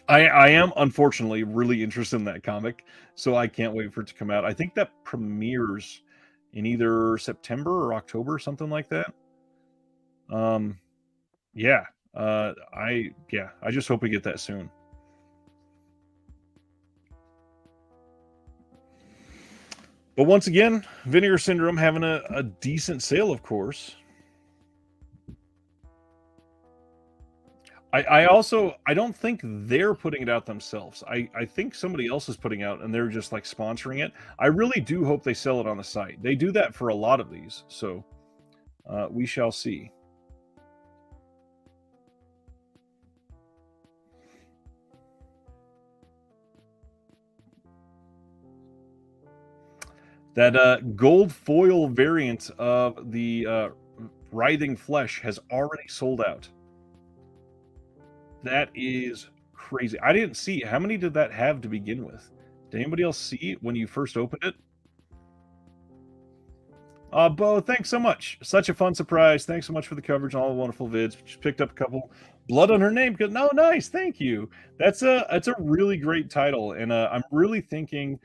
I am unfortunately really interested in that comic, so I can't wait for it to come out. I think that premieres in either September or October, something like that. Um, yeah, I just hope we get that soon. But once again, Vinegar Syndrome having a decent sale, of course. I don't think they're putting it out themselves. I think somebody else is putting out and they're just like sponsoring it. I really do hope they sell it on the site. They do that for a lot of these, so we shall see. That gold foil variant of the writhing flesh has already sold out. That is crazy. I didn't see how many did that have to begin with. Did anybody else see it when you first opened it? Bo, thanks so much. Such a fun surprise. Thanks so much for the coverage and all the wonderful vids. Just picked up a couple. Blood on her name. No, nice. Thank you. That's a really great title, and I'm really thinking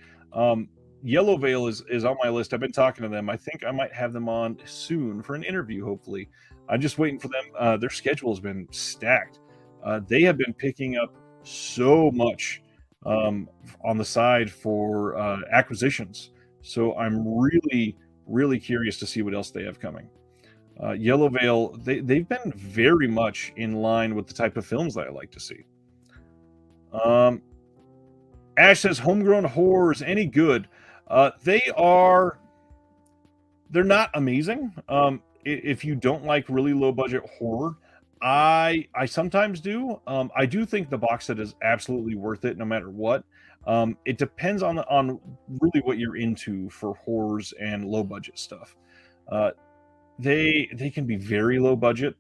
Yellow Veil is on my list. I've been talking to them. I think I might have them on soon for an interview. Hopefully, I'm just waiting for them. Their schedule has been stacked. They have been picking up so much on the side for acquisitions. So I'm really curious to see what else they have coming. Yellow Veil, they've been very much in line with the type of films that I like to see. Ash says, homegrown horrors, any good? They're not amazing. If you don't like really low budget horror, I sometimes do. I do think the box set is absolutely worth it no matter what. It depends on really what you're into for horrors and low budget stuff. They can be very low budget.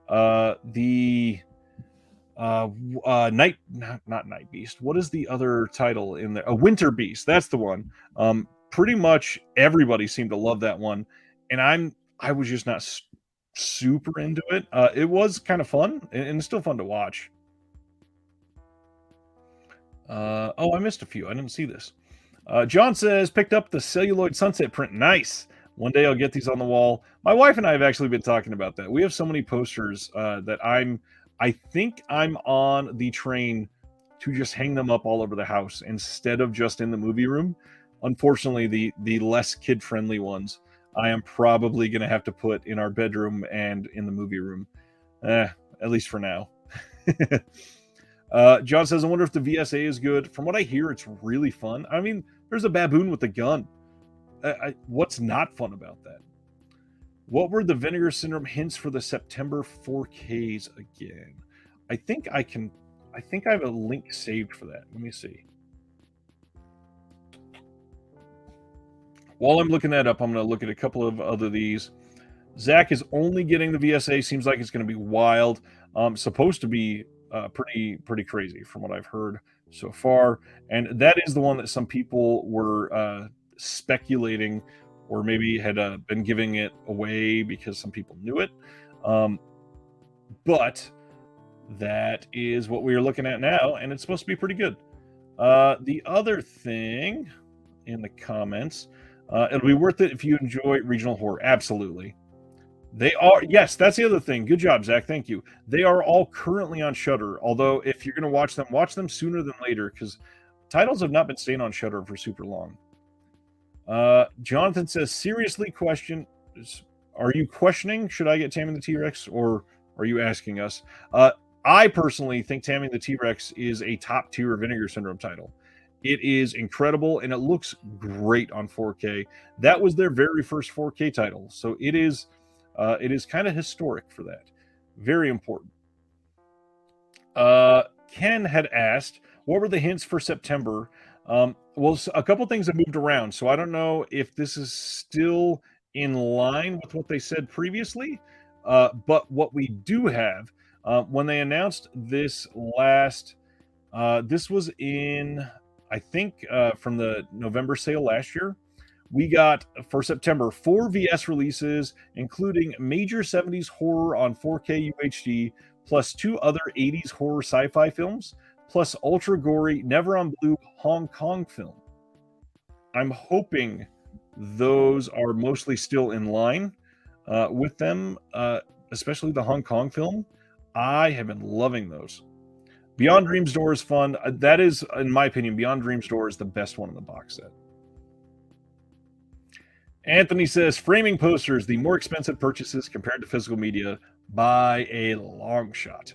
The night not Night Beast. What is the other title in there? A Winter Beast. That's the one. Pretty much everybody seemed to love that one, and I was just not super into it. It was kind of fun, and it's still fun to watch. Oh, I missed a few. I didn't see this. John says, picked up the celluloid sunset print. Nice. One day I'll get these on the wall. My wife and I have actually been talking about that. We have so many posters that I think I'm on the train to just hang them up all over the house instead of just in the movie room. Unfortunately, the less kid-friendly ones, I am probably going to have to put in our bedroom and in the movie room, at least for now. John says, I wonder if the VSA is good. From what I hear, it's really fun. I mean, there's a baboon with a gun. What's not fun about that? What were the Vinegar Syndrome hints for the September 4Ks again? I think I have a link saved for that. Let me see. While I'm looking that up, I'm going to look at a couple of other these. Zach is only getting the VSA. Seems like it's going to be wild. Supposed to be pretty crazy from what I've heard so far. And that is the one that some people were speculating or maybe had been giving it away because some people knew it. But that is what we are looking at now, and it's supposed to be pretty good. The other thing in the comments, it'll be worth it if you enjoy regional horror. Absolutely. They are. Yes, that's the other thing. Good job, Zach. Thank you. They are all currently on Shudder. Although, if you're going to watch them sooner than later, because titles have not been staying on Shudder for super long. Jonathan says, seriously, are you questioning should I get Tammy the T-Rex, or are you asking us? I personally think Tammy the T-Rex is a top tier Vinegar Syndrome title. It is incredible, and it looks great on 4K. That was their very first 4K title, so it is kind of historic for that. Very important. Ken had asked, what were the hints for September? Well, a couple things have moved around, so I don't know if this is still in line with what they said previously. But what we do have, when they announced this last, this was in, I think, from the November sale last year. We got for September 4 VS releases, including major 70s horror on 4K UHD, plus 2 other 80s horror sci-fi films, plus ultra gory Never on Blue Hong Kong film. I'm hoping those are mostly still in line with them, especially the Hong Kong film. I have been loving those. Beyond Dreams Door is fun. That is, in my opinion, Beyond Dreams Door is the best one in the box set. Anthony says, framing posters, the more expensive purchases compared to physical media by a long shot.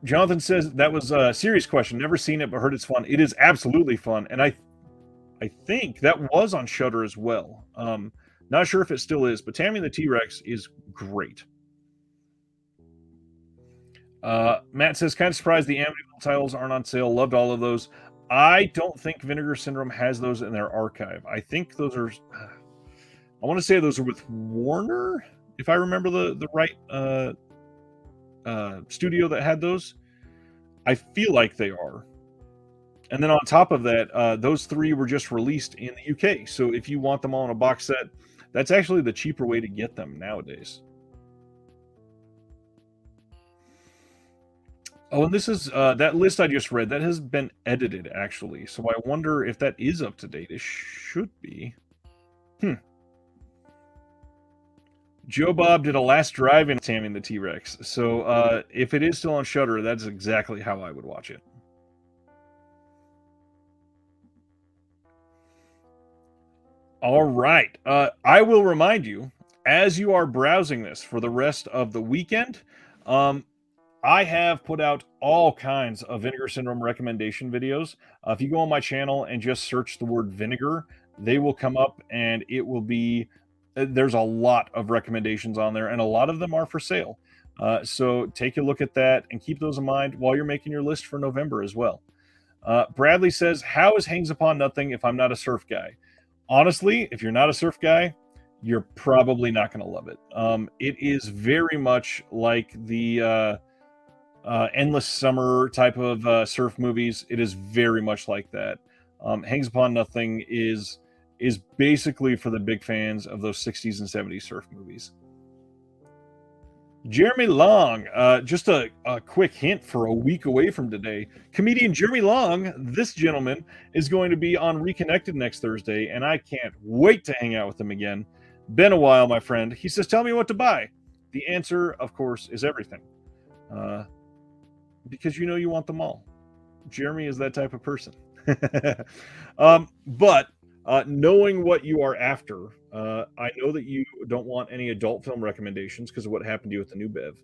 Jonathan says, that was a serious question. Never seen it, but heard it's fun. It is absolutely fun. And I think that was on Shudder as well. Not sure if it still is, but Tammy and the T-Rex is great. Matt says, kind of surprised the Amityville titles aren't on sale. Loved all of those. I don't think Vinegar Syndrome has those in their archive. I think those are, I want to say those are with Warner, if I remember the right studio that had those. I feel like they are. And then on top of that, those 3 were just released in the UK. So if you want them all in a box set, that's actually the cheaper way to get them nowadays. Oh, and this is that list I just read. That has been edited, actually. So I wonder if that is up to date. It should be. Joe Bob did a last drive in Tammy and the T-Rex. So if it is still on Shudder, that's exactly how I would watch it. All right. I will remind you, as you are browsing this for the rest of the weekend, I have put out all kinds of Vinegar Syndrome recommendation videos. If you go on my channel and just search the word vinegar, they will come up, and it will be, there's a lot of recommendations on there, and a lot of them are for sale. So take a look at that and keep those in mind while you're making your list for November as well. Bradley says, how is Hangs Upon Nothing if I'm not a surf guy? Honestly, if you're not a surf guy, you're probably not going to love it. It is very much like the Endless Summer type of surf movies. It is very much like that. Hangs Upon Nothing is basically for the big fans of those 60s and 70s surf movies. Jeremy Long, just a quick hint for a week away from today. Comedian Jeremy Long, this gentleman, is going to be on Reconnected next Thursday, and I can't wait to hang out with him again. Been a while, my friend. He says, tell me what to buy. The answer, of course, is everything. Because you know you want them all. Jeremy is that type of person. But knowing what you are after, I know that you don't want any adult film recommendations because of what happened to you with the new Bev.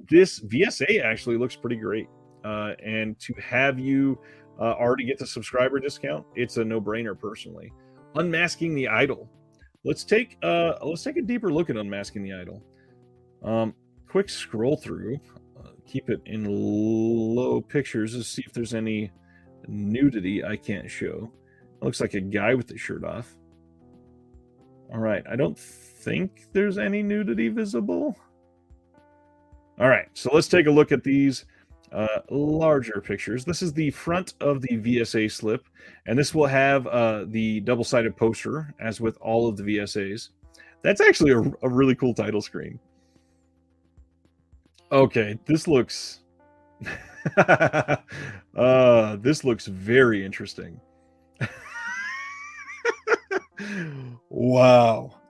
This VSA actually looks pretty great. And to have you already get the subscriber discount, it's a no-brainer personally. Unmasking the Idol. Let's take a deeper look at Unmasking the Idol. Quick scroll through. Keep it in low pictures to see if there's any nudity I can't show. It looks like a guy with the shirt off. All right, I don't think there's any nudity visible. All right, so let's take a look at these larger pictures. This is the front of the VSA slip, and this will have the double-sided poster, as with all of the VSAs. That's actually a really cool title screen. Okay, this looks this looks very interesting. Wow.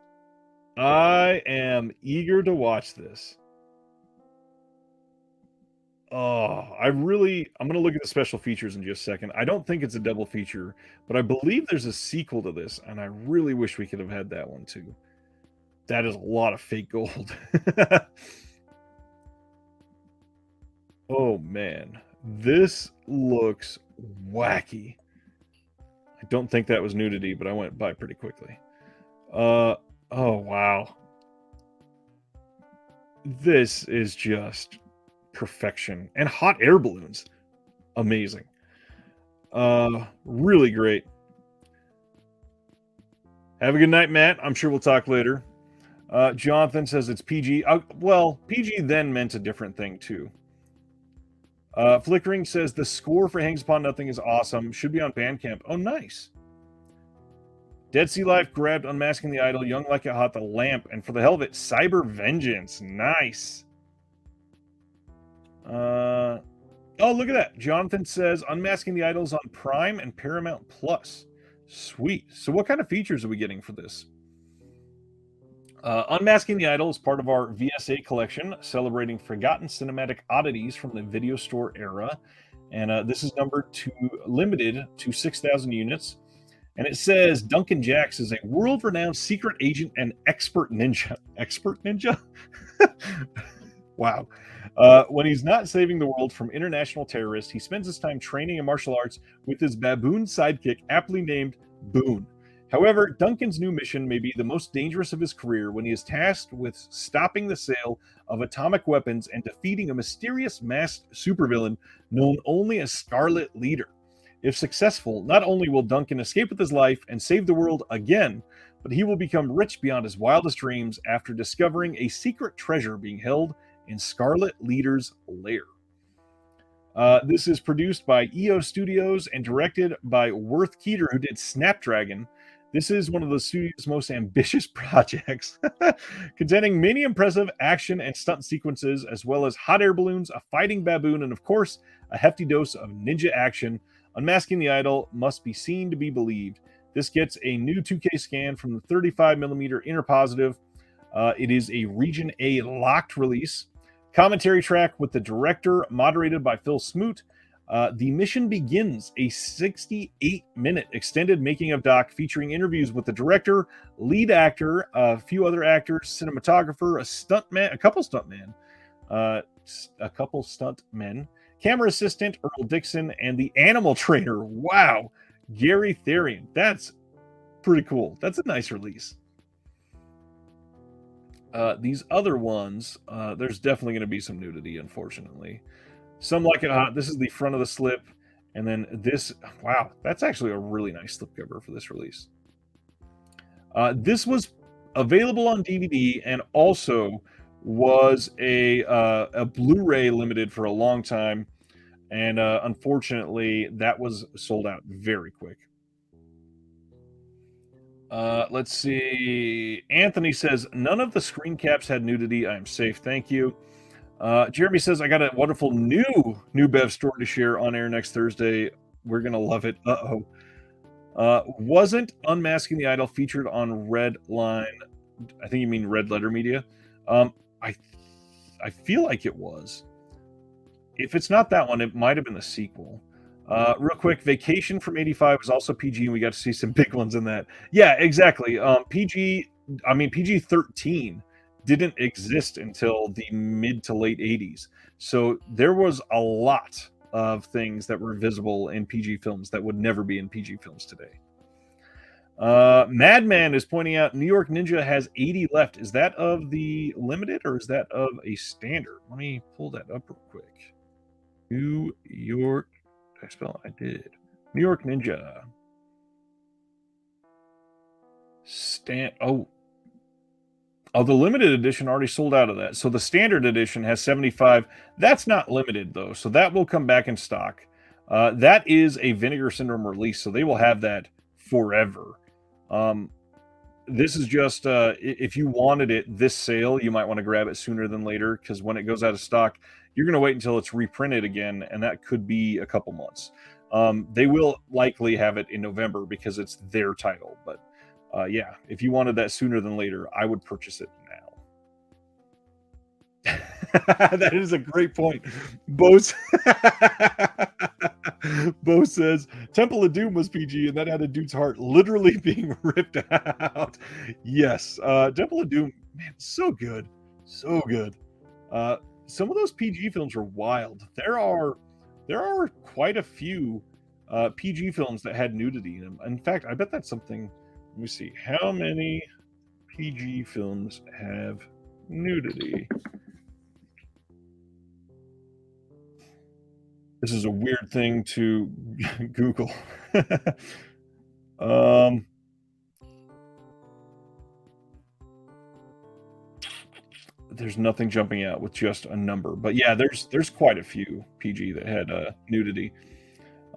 I am eager to watch this. Oh, I'm going to look at the special features in just a second. I don't think it's a double feature, but I believe there's a sequel to this, and I really wish we could have had that one too. That is a lot of fake gold. Oh man, this looks wacky. I don't think that was nudity, but I went by pretty quickly. Oh wow. This is just perfection. And hot air balloons, amazing. Really great. Have a good night, Matt. I'm sure we'll talk later. Jonathan says it's PG. Well, PG then meant a different thing too. Flickering says the score for Hangs Upon Nothing is awesome. Should be on Bandcamp. Oh, nice. Dead Sea Life grabbed Unmasking the Idol, Young Like It Hot, The Lamp, and for the hell of it, Cyber Vengeance. Nice. Oh, look at that. Jonathan says Unmasking the Idol is on Prime and Paramount Plus. Sweet. So what kind of features are we getting for this? Unmasking the Idol is part of our VSA collection, celebrating forgotten cinematic oddities from the video store era. And this is numbered to limited to 6,000 units. And it says Duncan Jacks is a world-renowned secret agent and expert ninja. Expert ninja? Wow. When he's not saving the world from international terrorists, he spends his time training in martial arts with his baboon sidekick, aptly named Boone. However, Duncan's new mission may be the most dangerous of his career when he is tasked with stopping the sale of atomic weapons and defeating a mysterious masked supervillain known only as Scarlet Leader. If successful, not only will Duncan escape with his life and save the world again, but he will become rich beyond his wildest dreams after discovering a secret treasure being held in Scarlet Leader's lair. This is produced by EO Studios and directed by Worth Keeter, who did Snapdragon. This is one of the studio's most ambitious projects, containing many impressive action and stunt sequences, as well as hot air balloons, a fighting baboon, and of course, a hefty dose of ninja action. Unmasking the Idol must be seen to be believed. This gets a new 2K scan from the 35mm inner positive. It is a Region A locked release. Commentary track with the director, moderated by Phil Smoot. The mission begins, a 68-minute extended making of doc featuring interviews with the director, lead actor, a few other actors, cinematographer, a couple stuntmen, camera assistant Earl Dixon, and the animal trainer. Wow, Gary Therian. That's pretty cool. That's a nice release. These other ones, there's definitely going to be some nudity, unfortunately. Some Like It Hot. This is the front of the slip. And then this, wow, that's actually a really nice slipcover for this release. This was available on DVD and also was a Blu-ray limited for a long time. And unfortunately, that was sold out very quick. Let's see. Anthony says, none of the screen caps had nudity. I am safe. Thank you. Jeremy says, I got a wonderful new Bev story to share on air next Thursday. We're going to love it. Wasn't Unmasking the Idol featured on Red Line? I think you mean Red Letter Media. I feel like it was. If it's not that one, it might have been the sequel. Real quick, Vacation from '85 was also PG, and we got to see some big ones in that. Yeah, exactly. PG-13 didn't exist until the mid to late 80s. So there was a lot of things that were visible in PG films that would never be in PG films today. Madman is pointing out New York Ninja has 80 left. Is that of the limited or is that of a standard? Let me pull that up real quick. New York. Did I spell it? I did. New York Ninja. Oh, the limited edition already sold out of that. So the standard edition has 75. That's not limited, though. So that will come back in stock. That is a Vinegar Syndrome release, so they will have that forever. This is just, if you wanted it this sale, you might want to grab it sooner than later, because when it goes out of stock, you're going to wait until it's reprinted again, and that could be a couple months. They will likely have it in November because it's their title, but yeah, if you wanted that sooner than later, I would purchase it now. That is a great point. Bo says Temple of Doom was PG, and that had a dude's heart literally being ripped out. Yes, Temple of Doom, man, so good, so good. Some of those PG films are wild. There are quite a few PG films that had nudity in them. In fact, I bet that's something. Let me see. How many PG films have nudity? This is a weird thing to Google. um, there's nothing jumping out with just a number, but yeah, there's quite a few PG that had nudity.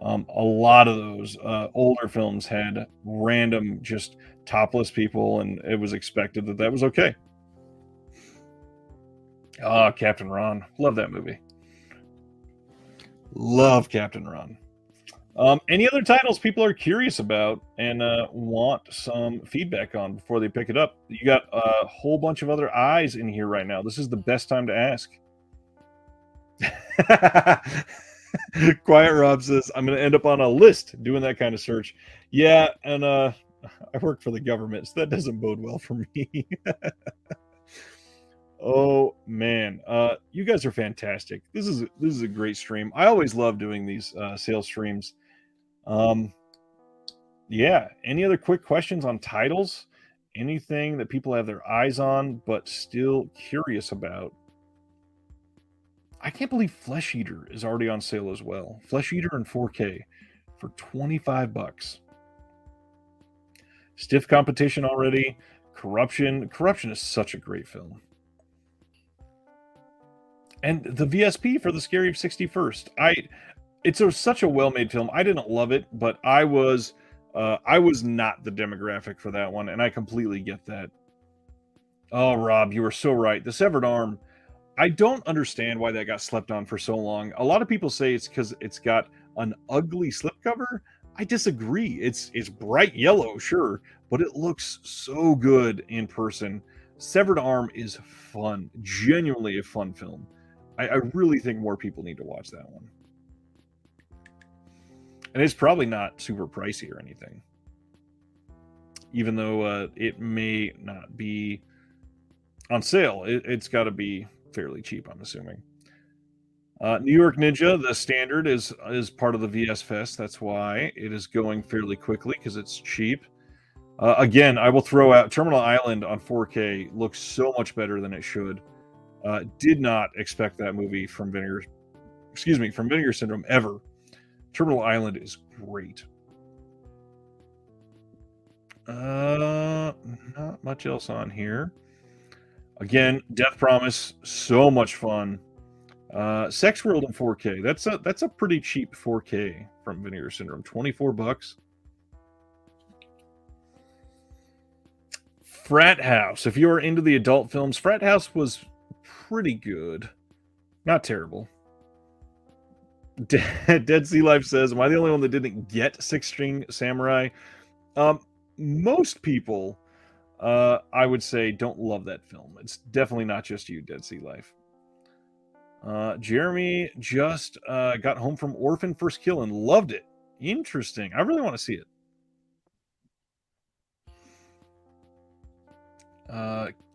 A lot of those older films had random, just topless people, and it was expected that that was okay. Ah, Captain Ron, love that movie. Love Captain Ron. Any other titles people are curious about and want some feedback on before they pick it up? You got a whole bunch of other eyes in here right now. This is the best time to ask. Quiet Rob says, I'm going to end up on a list doing that kind of search. Yeah, and I work for the government, so that doesn't bode well for me. Oh man, you guys are fantastic. This is a great stream. I always love doing these sales streams. Um, yeah. Any other quick questions on titles? Anything that people have their eyes on but still curious about? I can't believe Flesh Eater is already on sale as well. Flesh Eater in 4K for $25. Stiff Competition already. Corruption. Corruption is such a great film. And the VSP for the Scary of 61st. It's such a well-made film. I didn't love it, but I was not the demographic for that one, and I completely get that. Oh, Rob, you were so right. The Severed Arm, I don't understand why that got slept on for so long. A lot of people say it's because it's got an ugly slipcover. I disagree. It's bright yellow, sure, but it looks so good in person. Severed Arm is fun, genuinely a fun film. I really think more people need to watch that one. And it's probably not super pricey or anything, even though it may not be on sale. It's got to be fairly cheap, I'm assuming. New York Ninja, the standard, is part of the VS Fest. That's why it is going fairly quickly because it's cheap. Again, I will throw out Terminal Island on 4K. Looks so much better than it should. Did not expect that movie from Vinegar Syndrome ever. Terminal Island is great. Not much else on here. Again, Death Promise, so much fun. Sex World in 4K. That's a pretty cheap 4K from Vinegar Syndrome. $24. Frat House. If you're into the adult films, Frat House was pretty good. Not terrible. Dead Sea Life says, am I the only one that didn't get Six String Samurai? Most people, I would say, don't love that film. It's definitely not just you, Dead Sea Life. Jeremy just got home from Orphan First Kill and loved it. Interesting. I really want to see it.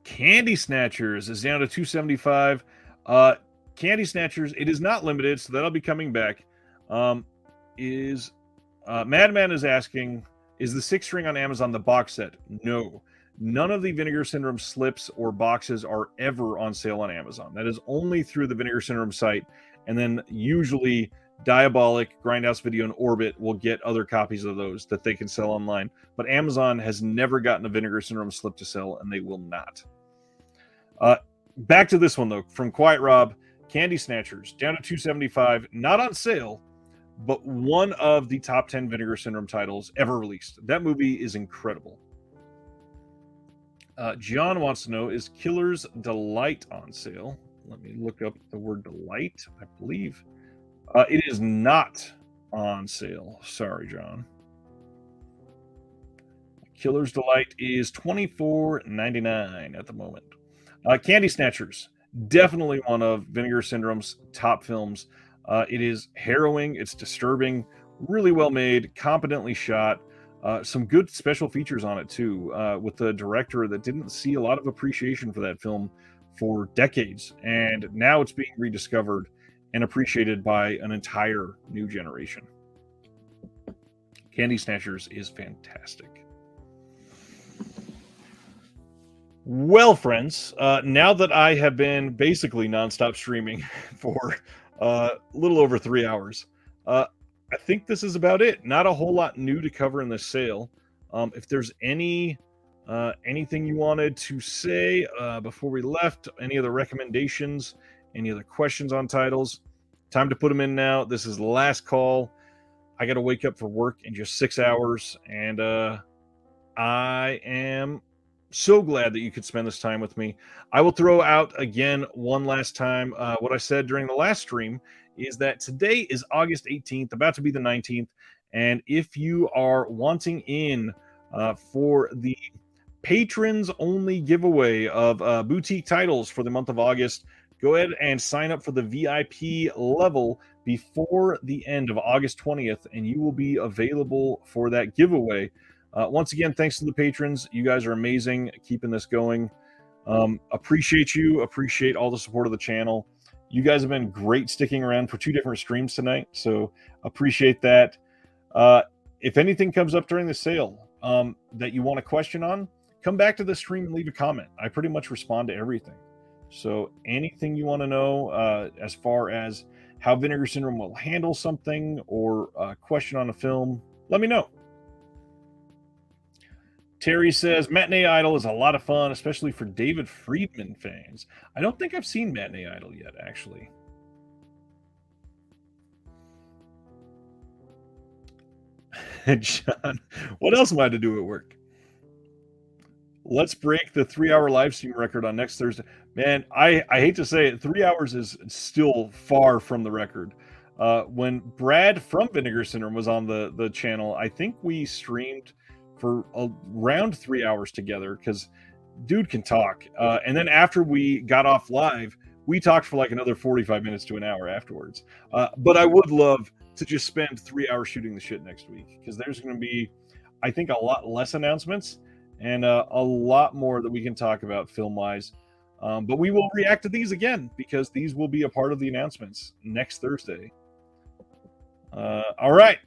Candy Snatchers is down to $275. Candy Snatchers, it is not limited, so that'll be coming back. Madman is asking, is the 6-string on Amazon the box set? No. None of the Vinegar Syndrome slips or boxes are ever on sale on Amazon. That is only through the Vinegar Syndrome site, and then usually Diabolic, Grindhouse Video, and Orbit will get other copies of those that they can sell online. But Amazon has never gotten a Vinegar Syndrome slip to sell, and they will not. Back to this one, though, from Quiet Rob. Candy Snatchers, down to $275, not on sale, but one of the top 10 Vinegar Syndrome titles ever released. That movie is incredible. John wants to know, is Killer's Delight on sale? Let me look up the word delight. I believe it is not on sale. Sorry, John. Killer's Delight is $24.99 at the moment. Candy Snatchers, definitely one of Vinegar Syndrome's top films. It is harrowing. It's disturbing. Really well made. Competently shot. Some good special features on it, too, with the director that didn't see a lot of appreciation for that film for decades. And now it's being rediscovered and appreciated by an entire new generation. Candy Snatchers is fantastic. Well, friends, now that I have been basically nonstop streaming for A little over 3 hours. I think this is about it. Not a whole lot new to cover in this sale. If there's anything you wanted to say before we left, any other recommendations, any other questions on titles, time to put them in now. This is the last call. I got to wake up for work in just 6 hours, and I am so glad that you could spend this time with me. I will throw out again one last time what I said during the last stream is that today is August 18th, about to be the 19th. And if you are wanting in for the patrons only giveaway of boutique titles for the month of August, go ahead and sign up for the VIP level before the end of August 20th, and you will be available for that giveaway. Once again, thanks to the patrons. You guys are amazing, keeping this going. Appreciate you. Appreciate all the support of the channel. You guys have been great sticking around for 2 different streams tonight, so appreciate that. If anything comes up during the sale that you want a question on, come back to the stream and leave a comment. I pretty much respond to everything. So anything you want to know as far as how Vinegar Syndrome will handle something or a question on a film, let me know. Terry says, Matinee Idol is a lot of fun, especially for David Friedman fans. I don't think I've seen Matinee Idol yet, actually. John, what else am I to do at work? Let's break the 3-hour live stream record on next Thursday. Man, I hate to say it, 3 hours is still far from the record. When Brad from Vinegar Syndrome was on the channel, I think we streamed for around 3 hours together because dude can talk. And then after we got off live, we talked for like another 45 minutes to an hour afterwards. But I would love to just spend 3 hours shooting the shit next week because there's going to be, I think, a lot less announcements and a lot more that we can talk about film-wise. But we will react to these again because these will be a part of the announcements next Thursday. All right.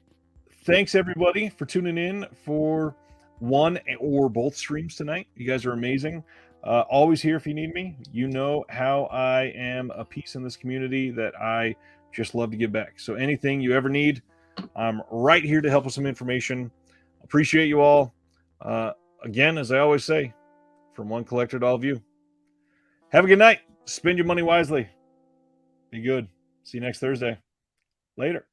Thanks, everybody, for tuning in for one or both streams tonight. You guys are amazing. Always here if you need me. You know how I am a piece in this community that I just love to give back. So anything you ever need, I'm right here to help with some information. Appreciate you all. Again, as I always say, from one collector to all of you, have a good night. Spend your money wisely. Be good. See you next Thursday. Later.